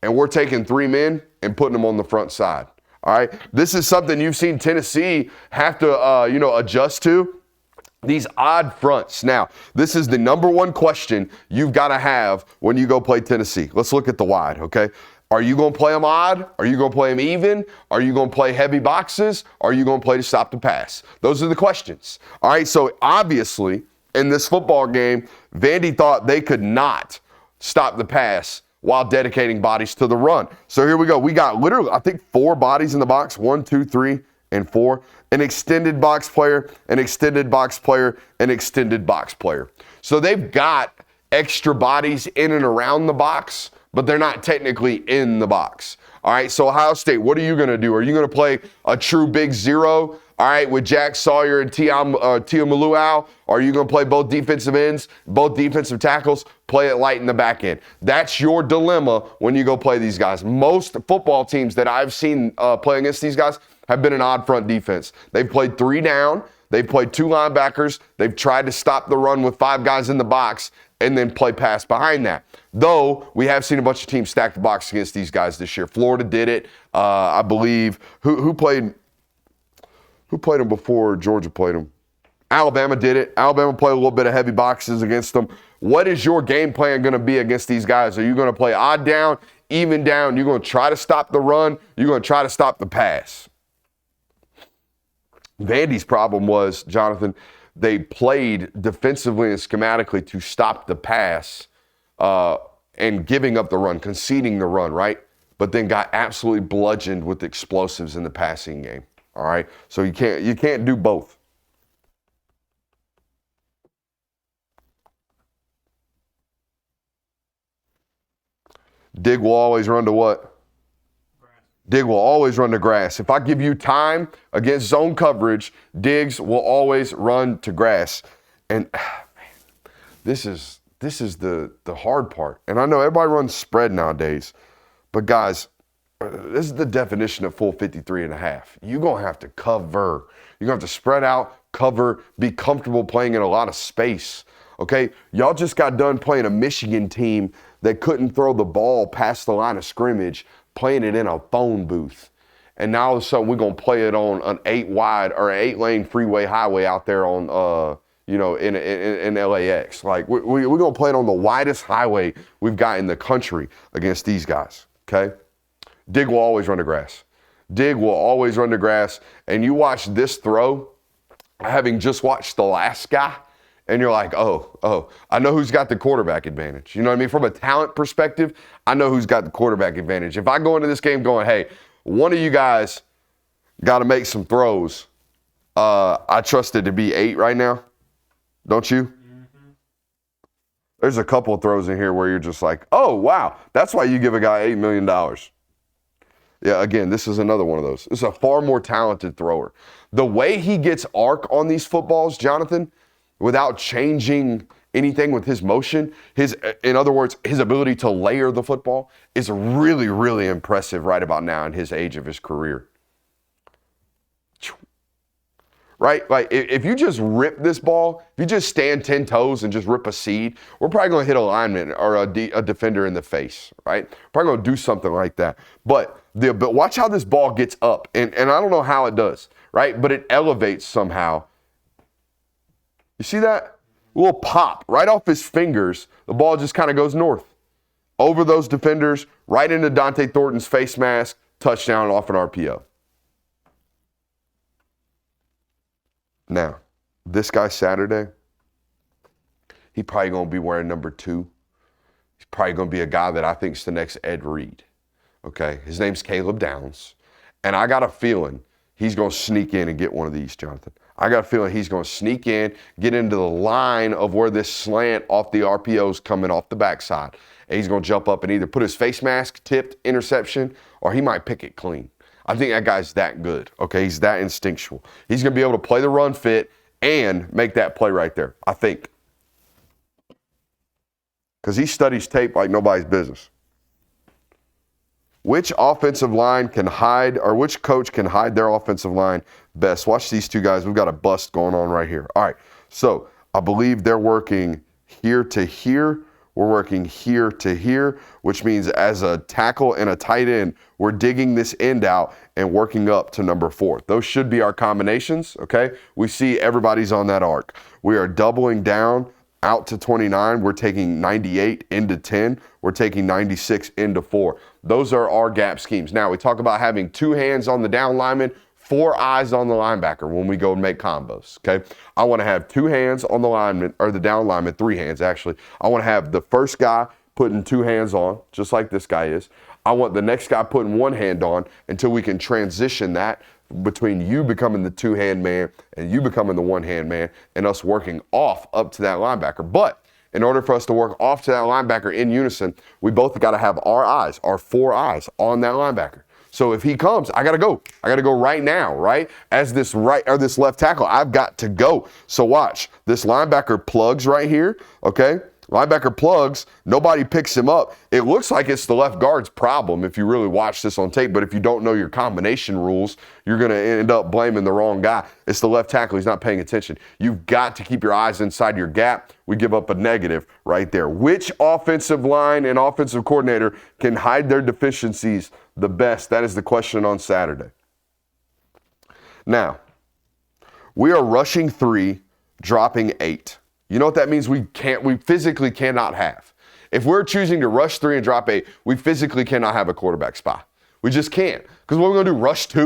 and we're taking 3 men and putting them on the front side. All right, this is something you've seen Tennessee have to, adjust to. These odd fronts. Now, this is the number one question you've got to have when you go play Tennessee. Let's look at the wide. Okay, are you going to play them odd? Are you going to play them even? Are you going to play heavy boxes? Are you going to play to stop the pass? Those are the questions. All right, so obviously, in this football game, Vandy thought they could not stop the pass while dedicating bodies to the run. So here we go. We got literally, I think, 4 bodies in the box. 1, 2, 3, and 4. An extended box player, an extended box player, an extended box player. So they've got extra bodies in and around the box, but they're not technically in the box. All right, so Ohio State, what are you going to do? Are you going to play a true big zero? All right, with Jack Sawyer and Tia Maluau, are you going to play both defensive ends, both defensive tackles, play it light in the back end? That's your dilemma when you go play these guys. Most football teams that I've seen play against these guys have been an odd front defense. They've played 3 down. They've played 2 linebackers. They've tried to stop the run with 5 guys in the box and then play pass behind that. Though we have seen a bunch of teams stack the box against these guys this year. Florida did it, I believe. Who played them before Georgia played them? Alabama did it. Alabama played a little bit of heavy boxes against them. What is your game plan going to be against these guys? Are you going to play odd down, even down? You're going to try to stop the run? You're going to try to stop the pass? Vandy's problem was, Jonathan, they played defensively and schematically to stop the pass and giving up the run, conceding the run, right? But then got absolutely bludgeoned with explosives in the passing game. All right, so you can't do both. Dig will always run to what? Dig will always run to grass. If I give you time against zone coverage, Diggs will always run to grass. And this is the hard part. And I know everybody runs spread nowadays, but guys, this is the definition of full 53 and a half. You're going to have to cover. You're going to have to spread out, cover, be comfortable playing in a lot of space. Okay? Y'all just got done playing a Michigan team that couldn't throw the ball past the line of scrimmage, playing it in a phone booth. And now all of a sudden we're going to play it on an 8-wide or an 8-lane freeway highway out there on, in LAX. Like, we're going to play it on the widest highway we've got in the country against these guys, okay? Dig will always run to grass. Dig will always run to grass. And you watch this throw, having just watched the last guy, and you're like, oh, I know who's got the quarterback advantage. You know what I mean? From a talent perspective, I know who's got the quarterback advantage. If I go into this game going, hey, one of you guys got to make some throws, I trust it to be 8 right now. Don't you? Mm-hmm. There's a couple of throws in here where you're just like, oh, wow, that's why you give a guy $8 million. Yeah, again, this is another one of those. This is a far more talented thrower. The way he gets arc on these footballs, Jonathan, without changing anything with his motion, in other words, his ability to layer the football is really, really impressive right about now in his age of his career. Right? Like, if you just rip this ball, if you just stand 10 toes and just rip a seed, we're probably going to hit a lineman or a defender in the face, right? Probably going to do something like that. But watch how this ball gets up, and I don't know how it does, right? But it elevates somehow. You see that? A little pop right off his fingers. The ball just kind of goes north. Over those defenders, right into Dante Thornton's face mask, touchdown off an RPO. Now, this guy Saturday, he probably going to be wearing number 2. He's probably going to be a guy that I think is the next Ed Reed. Okay, his name's Caleb Downs. And I got a feeling he's going to sneak in and get one of these, Jonathan. I got a feeling he's going to sneak in, get into the line of where this slant off the RPO is coming off the backside. And he's going to jump up and either put his face mask, tipped interception, or he might pick it clean. I think that guy's that good, okay? He's that instinctual. He's going to be able to play the run fit and make that play right there, I think. Because he studies tape like nobody's business. Which offensive line can hide, or which coach can hide their offensive line best? Watch these two guys. We've got a bust going on right here. All right, so I believe they're working here to here. We're working here to here, which means as a tackle and a tight end, we're digging this end out and working up to number 4. Those should be our combinations, okay? We see everybody's on that arc. We are doubling down out to 29. We're taking 98 into 10. We're taking 96 into 4. Those are our gap schemes. Now, we talk about having 2 hands on the down lineman, 4 eyes on the linebacker when we go and make combos, okay? I want to have 2 hands on the lineman, or the down lineman, 3 hands actually. I want to have the first guy putting 2 hands on, just like this guy is. I want the next guy putting 1 hand on until we can transition that between you becoming the 2-hand man and you becoming the 1-hand man and us working off up to that linebacker. But in order for us to work off to that linebacker in unison, we both got to have our eyes, our 4 eyes on that linebacker. So if he comes, I got to go. I got to go right now, right? As this right or this left tackle, I've got to go. So watch, this linebacker plugs right here, okay? Linebacker plugs, nobody picks him up. It looks like it's the left guard's problem if you really watch this on tape, but if you don't know your combination rules, you're going to end up blaming the wrong guy. It's the left tackle. He's not paying attention. You've got to keep your eyes inside your gap. We give up a negative right there. Which offensive line and offensive coordinator can hide their deficiencies the best? That is the question on Saturday. Now, we are rushing 3, dropping 8. You know what that means? We physically cannot have. If we're choosing to rush 3 and drop 8, we physically cannot have a quarterback spy. We just can't. Because what are we going to do? Rush 2?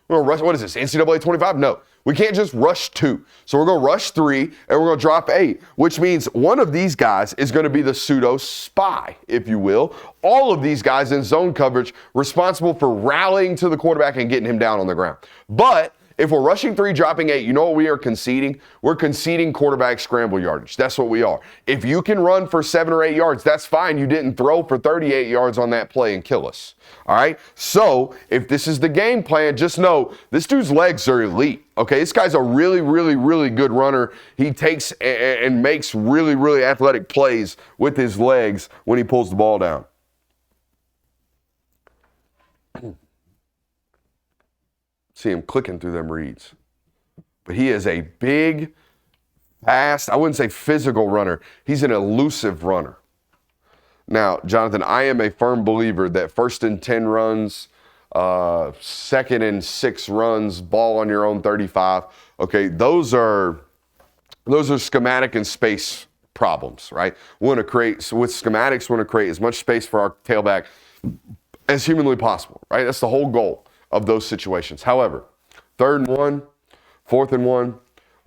We're going to rush, what is this, NCAA 25? No. We can't just rush 2. So we're going to rush 3 and we're going to drop 8, which means one of these guys is going to be the pseudo spy, if you will. All of these guys in zone coverage responsible for rallying to the quarterback and getting him down on the ground. But if we're rushing 3, dropping 8, you know what we are conceding? We're conceding quarterback scramble yardage. That's what we are. If you can run for 7 or 8 yards, that's fine. You didn't throw for 38 yards on that play and kill us. All right? So if this is the game plan, just know this dude's legs are elite. Okay? This guy's a really, really, really good runner. He takes and makes really, really athletic plays with his legs when he pulls the ball down. See him clicking through them reads. But he is a big, fast, I wouldn't say physical runner. He's an elusive runner. Now, Jonathan, I am a firm believer that 1st and 10 runs, 2nd and 6 runs, ball on your own 35, okay, those are schematic and space problems, right? We want to create, with schematics, we want to create as much space for our tailback as humanly possible, right? That's the whole goal of those situations. However, 3rd and 1, 4th and 1,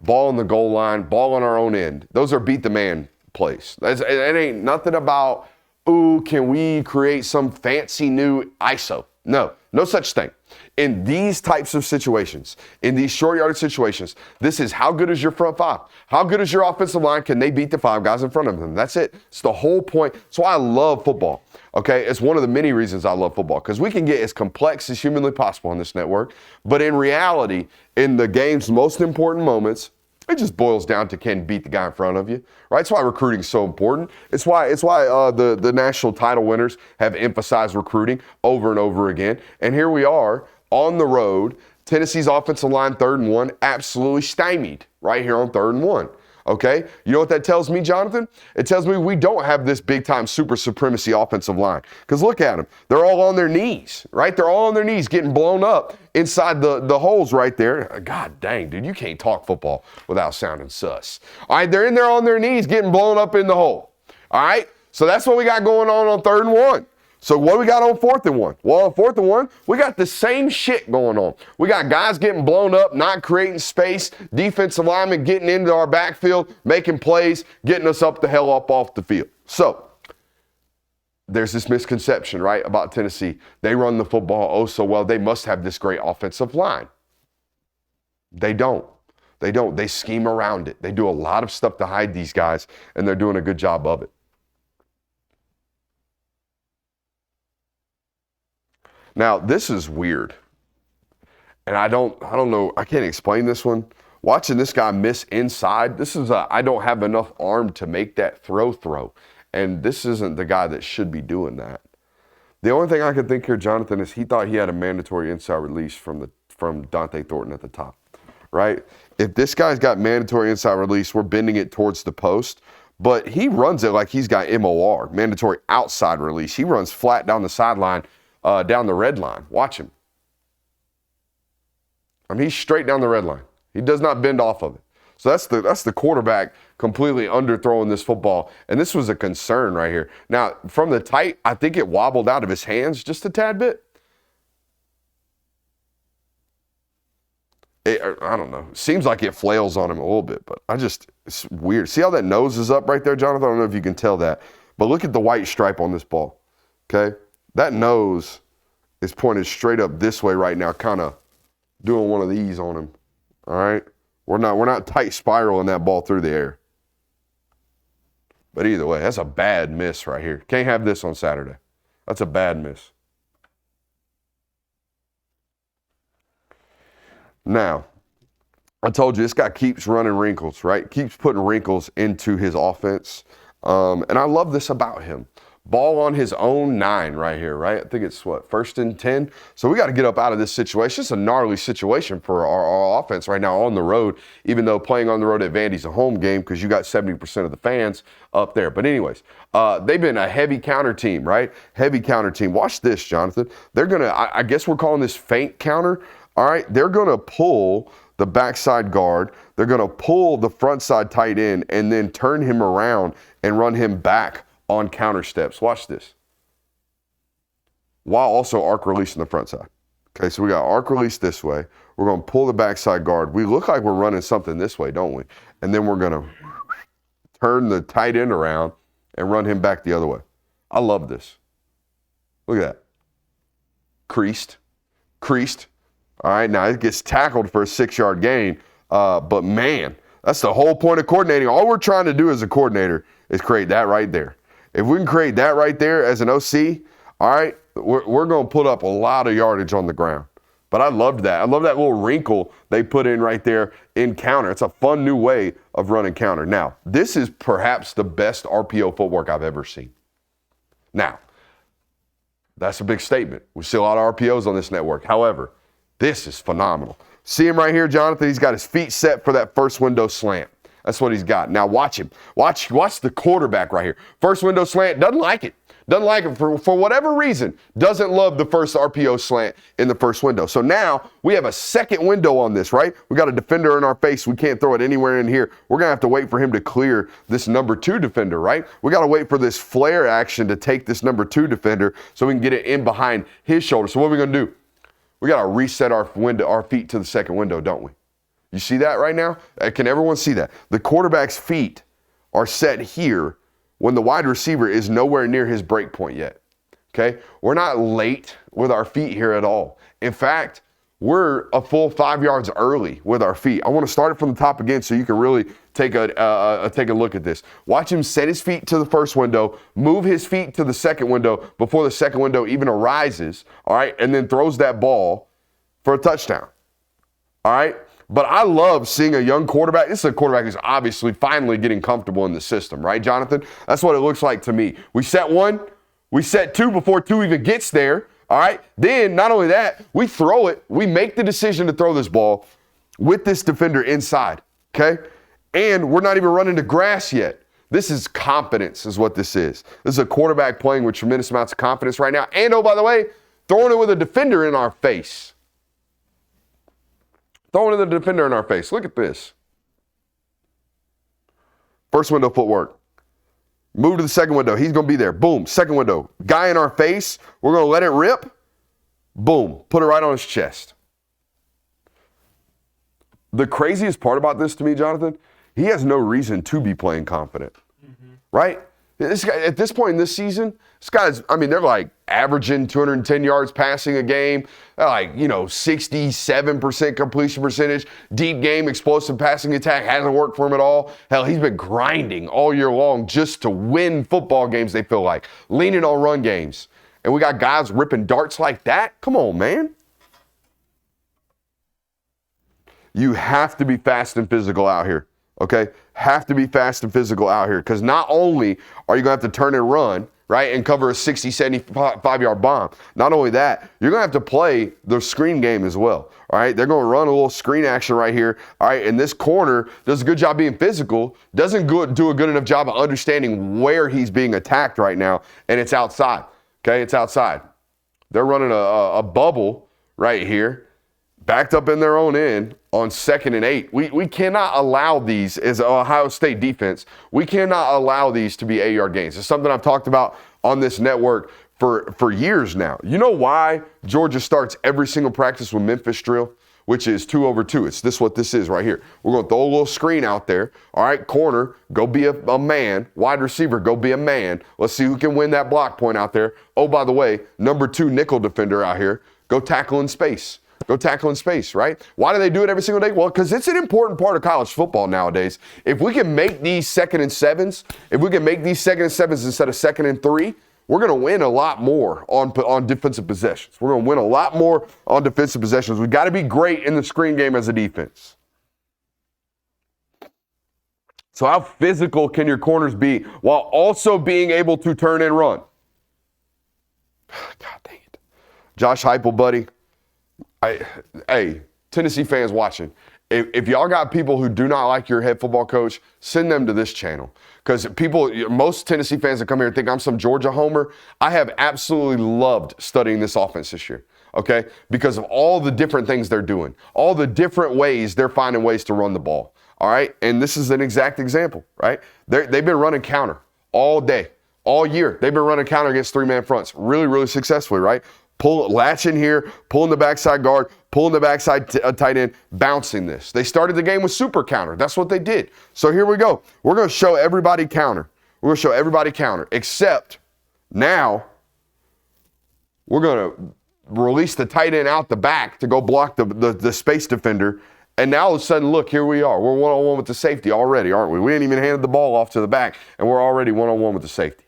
ball on the goal line, ball on our own end. Those are beat the man plays. It ain't nothing about, ooh, can we create some fancy new ISO? No, no such thing. In these types of situations, in these short yardage situations, this is how good is your front 5? How good is your offensive line? Can they beat the 5 guys in front of them? That's it. It's the whole point. That's why I love football. Okay, it's one of the many reasons I love football, because we can get as complex as humanly possible on this network. But in reality, in the game's most important moments, it just boils down to can beat the guy in front of you, right? That's why recruiting is so important. It's why the national title winners have emphasized recruiting over and over again. And here we are on the road. Tennessee's offensive line, 3rd and 1, absolutely stymied right here on 3rd and 1. Okay, you know what that tells me, Jonathan? It tells me we don't have this big-time super supremacy offensive line. Because look at them. They're all on their knees, right? They're all on their knees getting blown up inside the holes right there. God dang, dude, you can't talk football without sounding sus. All right, they're in there on their knees getting blown up in the hole. All right, so that's what we got going on 3rd and 1. So what do we got on 4th and 1? Well, on 4th and 1, we got the same shit going on. We got guys getting blown up, not creating space, defensive linemen getting into our backfield, making plays, getting us up the hell up off the field. So there's this misconception, right, about Tennessee. They run the football oh so well. They must have this great offensive line. They don't. They don't. They scheme around it. They do a lot of stuff to hide these guys, and they're doing a good job of it. Now, this is weird, and I don't know, I can't explain this one. Watching this guy miss inside, this is I don't have enough arm to make that throw, and this isn't the guy that should be doing that. The only thing I can think here, Jonathan, is he thought he had a mandatory inside release from Dante Thornton at the top, right? If this guy's got mandatory inside release, we're bending it towards the post, but he runs it like he's got MOR, mandatory outside release. He runs flat down the sideline, down the red line. Watch him. I mean, he's straight down the red line. He does not bend off of it. So that's the quarterback completely underthrowing this football. And this was a concern right here. Now, from the tight, I think it wobbled out of his hands just a tad bit. I don't know. Seems like it flails on him a little bit, but it's weird. See how that nose is up right there, Jonathan? I don't know if you can tell that. But look at the white stripe on this ball, okay? That nose is pointed straight up this way right now, kind of doing one of these on him. All right? We're not tight spiraling that ball through the air. But either way, that's a bad miss right here. Can't have this on Saturday. That's a bad miss. Now, I told you this guy keeps running wrinkles, right? Keeps putting wrinkles into his offense. And I love this about him. Ball on his own 9 right here, right? I think it's 1st and 10. So we got to get up out of this situation. It's a gnarly situation for our offense right now on the road, even though playing on the road at Vandy's a home game because you got 70% of the fans up there. But anyways, they've been a heavy counter team, right? Heavy counter team. Watch this, Jonathan. They're going to, I guess we're calling this feint counter. All right, they're going to pull the backside guard. They're going to pull the front side tight end and then turn him around and run him back on counter steps. Watch this. While also arc releasing the front side. Okay, so we got arc release this way. We're going to pull the backside guard. We look like we're running something this way, don't we? And then we're going to turn the tight end around and run him back the other way. I love this. Look at that. Creased. All right, now it gets tackled for a 6-yard gain. But man, that's the whole point of coordinating. All we're trying to do as a coordinator is create that right there. If we can create that right there as an OC, all right, we're going to put up a lot of yardage on the ground. But I loved that. I love that little wrinkle they put in right there in counter. It's a fun new way of running counter. Now, this is perhaps the best RPO footwork I've ever seen. Now, that's a big statement. We see a lot of RPOs on this network. However, this is phenomenal. See him right here, Jonathan? He's got his feet set for that first window slant. That's what he's got. Now watch him. Watch the quarterback right here. First window slant, doesn't like it. Doesn't like it for whatever reason. Doesn't love the first RPO slant in the first window. So now we have a second window on this, right? We got a defender in our face. We can't throw it anywhere in here. We're going to have to wait for him to clear this number 2 defender, right? We got to wait for this flare action to take this number 2 defender so we can get it in behind his shoulder. So what are we going to do? We got to reset our feet to the second window, don't we? You see that right now? Can everyone see that? The quarterback's feet are set here when the wide receiver is nowhere near his break point yet, okay? We're not late with our feet here at all. In fact, we're a full 5 yards early with our feet. I want to start it from the top again so you can really take a look at this. Watch him set his feet to the first window, move his feet to the second window before the second window even arises, all right, and then throws that ball for a touchdown, all right? But I love seeing a young quarterback. This is a quarterback who's obviously finally getting comfortable in the system, right, Jonathan? That's what it looks like to me. We set 1, we set 2 before 2 even gets there, all right? Then, not only that, we throw it. We make the decision to throw this ball with this defender inside, okay? And we're not even running to grass yet. This is confidence is what this is. This is a quarterback playing with tremendous amounts of confidence right now. And, oh, by the way, throwing it with a defender in our face. Throwing the defender in our face. Look at this. First window footwork. Move to the second window. He's going to be there. Boom. Second window. Guy in our face. We're going to let it rip. Boom. Put it right on his chest. The craziest part about this to me, Jonathan, he has no reason to be playing confident. Right? This guy, at this point in this season, this guy's, I mean, they're like averaging 210 yards passing a game. They're like, 67% completion percentage. Deep game, explosive passing attack hasn't worked for him at all. Hell, he's been grinding all year long just to win football games, they feel like. Leaning on run games. And we got guys ripping darts like that? Come on, man. You have to be fast and physical out here. Okay, have to be fast and physical out here because not only are you going to have to turn and run, right, and cover a 60, 75-yard bomb, not only that, you're going to have to play the screen game as well, all right? They're going to run a little screen action right here, all right, and this corner does a good job being physical, doesn't do a good enough job of understanding where he's being attacked right now, and it's outside, okay? It's outside. They're running a bubble right here, backed up in their own end on 2nd and 8. We cannot allow these as Ohio State defense. We cannot allow these to be 8-yard gains. It's something I've talked about on this network for years now. You know why Georgia starts every single practice with Memphis drill, which is 2 over 2. It's what this is right here. We're going to throw a little screen out there. All right, corner, go be a man. Wide receiver, go be a man. Let's see who can win that block point out there. Oh, by the way, number 2 nickel defender out here, go tackle in space. Go tackle in space, right? Why do they do it every single day? Well, because it's an important part of college football nowadays. If we can make these 2nd and 7s, instead of 2nd and 3, we're going to win a lot more on defensive possessions. We're going to win a lot more on defensive possessions. We've got to be great in the screen game as a defense. So how physical can your corners be while also being able to turn and run? God dang it. Josh Heupel, buddy. Hey, Tennessee fans watching, if y'all got people who do not like your head football coach, send them to this channel. Because most Tennessee fans that come here think I'm some Georgia homer. I have absolutely loved studying this offense this year, okay? Because of all the different things they're doing, all the different ways they're finding ways to run the ball, all right? And this is an exact example, right? They've been running counter all day, all year. They've been running counter against 3-man fronts really, really successfully, right? latch in here, pulling the backside guard, pulling the backside tight end, bouncing this. They started the game with super counter. That's what they did. So here we go. We're going to show everybody counter. We're going to show everybody counter, except now we're going to release the tight end out the back to go block the space defender. And now all of a sudden, look, here we are. We're one-on-one with the safety already, aren't we? We ain't even handed the ball off to the back, and we're already one-on-one with the safety.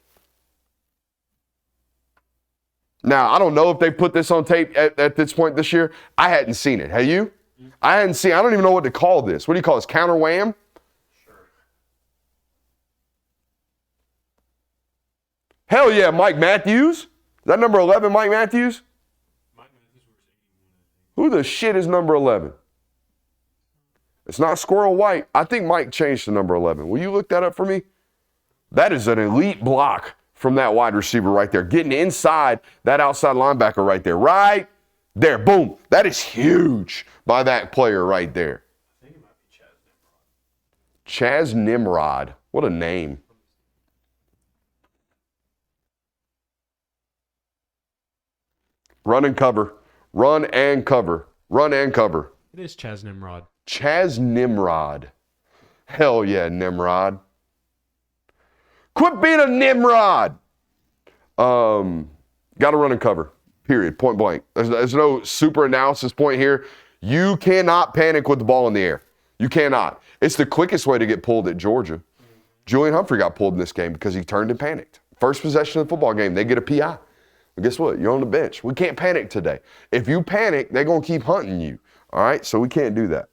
Now, I don't know if they put this on tape at this point this year. I hadn't seen it. Have you? I don't even know what to call this. What do you call this? Counter wham? Sure. Hell yeah, Mike Matthews. Is that number 11, Mike Matthews? Mike Matthews was 81. Who the shit is number 11? It's not Squirrel White. I think Mike changed to number 11. Will you look that up for me? That is an elite block from that wide receiver right there. Getting inside that outside linebacker right there. Right there. Boom. That is huge by that player right there. I think it might be Chaz Nimrod. Chaz Nimrod. What a name. Run and cover. Run and cover. Run and cover. It is Chaz Nimrod. Chaz Nimrod. Hell yeah, Nimrod. Quit being a Nimrod. Got to run and cover. Period. Point blank. There's no super analysis point here. You cannot panic with the ball in the air. You cannot. It's the quickest way to get pulled at Georgia. Julian Humphrey got pulled in this game because he turned and panicked. First possession of the football game, they get a PI. But guess what? You're on the bench. We can't panic today. If you panic, they're going to keep hunting you. All right? So we can't do that.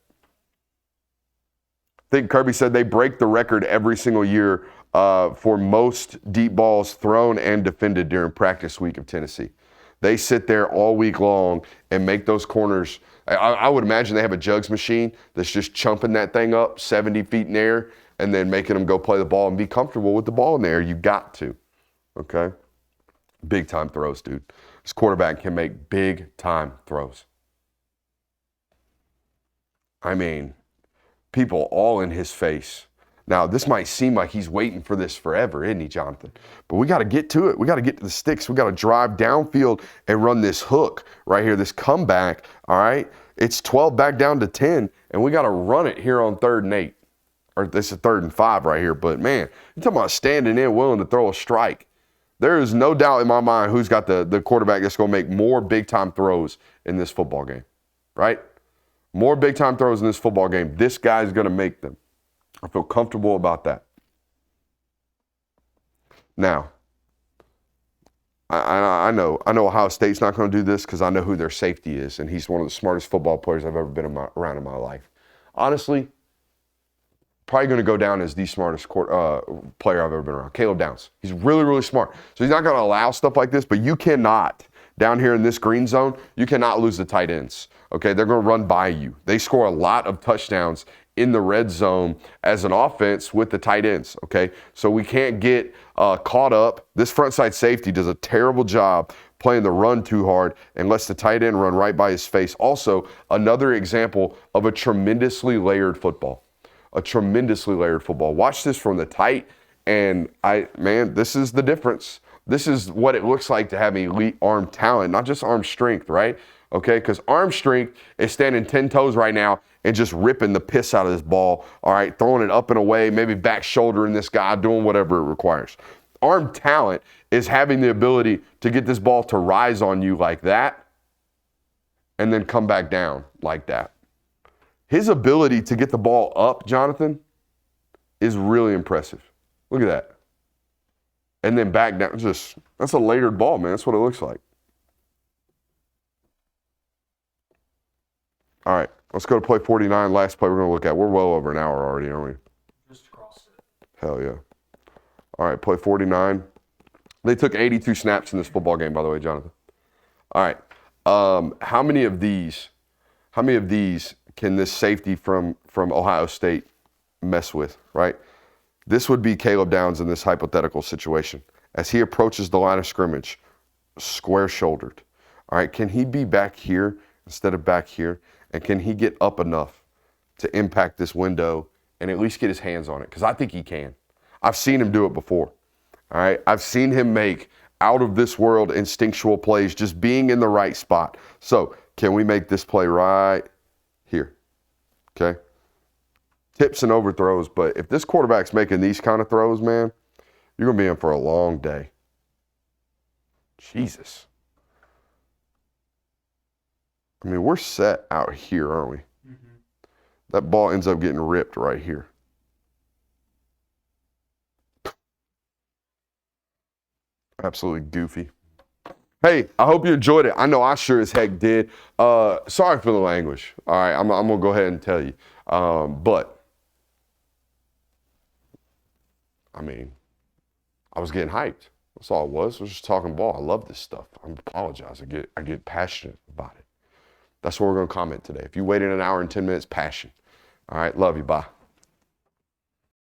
I think Kirby said they break the record every single year for most deep balls thrown and defended during practice week of Tennessee. They sit there all week long and make those corners. I would imagine they have a jugs machine that's just chumping that thing up 70 feet in the air and then making them go play the ball and be comfortable with the ball in the air. You got to, okay? Big time throws, dude. This quarterback can make big time throws. I mean, people all in his face. Now, this might seem like he's waiting for this forever, isn't he, Jonathan? But we got to get to it. We got to get to the sticks. We got to drive downfield and run this hook right here, this comeback, all right? It's 12 back down to 10, and we got to run it here on 3rd and 8. Or this is 3rd and 5 right here. But, man, you're talking about standing in, willing to throw a strike. There is no doubt in my mind who's got the quarterback that's going to make more big-time throws in this football game, right? More big-time throws in this football game. This guy's going to make them. I feel comfortable about that. Now, I know Ohio State's not going to do this because I know who their safety is, and he's one of the smartest football players I've ever been around in my life. Honestly, probably going to go down as the smartest player I've ever been around. Caleb Downs. He's really, really smart. So he's not going to allow stuff like this, but you cannot, down here in this green zone, you cannot lose the tight ends. Okay, they're going to run by you. They score a lot of touchdowns in the red zone as an offense with the tight ends, okay? So we can't get caught up. This front side safety does a terrible job playing the run too hard and lets the tight end run right by his face. Also, another example of a tremendously layered football. A tremendously layered football. Watch this from the tight, and this is the difference. This is what it looks like to have elite arm talent, not just arm strength, right? Okay, because arm strength is standing 10 toes right now and just ripping the piss out of this ball, all right, throwing it up and away, maybe back shouldering this guy, doing whatever it requires. Arm talent is having the ability to get this ball to rise on you like that and then come back down like that. His ability to get the ball up, Jonathan, is really impressive. Look at that. And then back down. That's a layered ball, man. That's what it looks like. All right, let's go to play 49. Last play we're going to look at. We're well over an hour already, aren't we? Just across it. Hell yeah. All right, play 49. They took 82 snaps in this football game, by the way, Jonathan. All right. How many of these can this safety from Ohio State mess with, right? This would be Caleb Downs in this hypothetical situation. As he approaches the line of scrimmage, square-shouldered. All right, can he be back here instead of back here? And can he get up enough to impact this window and at least get his hands on it? Because I think he can. I've seen him do it before. All right, I've seen him make out of this world instinctual plays, just being in the right spot. So can we make this play right here? Okay. Tips and overthrows, but if this quarterback's making these kind of throws, man, you're going to be in for a long day. Jesus. I mean, we're set out here, aren't we? Mm-hmm. That ball ends up getting ripped right here. Absolutely goofy. Hey, I hope you enjoyed it. I know I sure as heck did. Sorry for the language. All right, I'm going to go ahead and tell you. But, I mean, I was getting hyped. That's all it was. I was just talking ball. I love this stuff. I apologize. I get passionate about it. That's what we're going to comment today. If you waited an hour and 10 minutes, passion. All right, love you. Bye.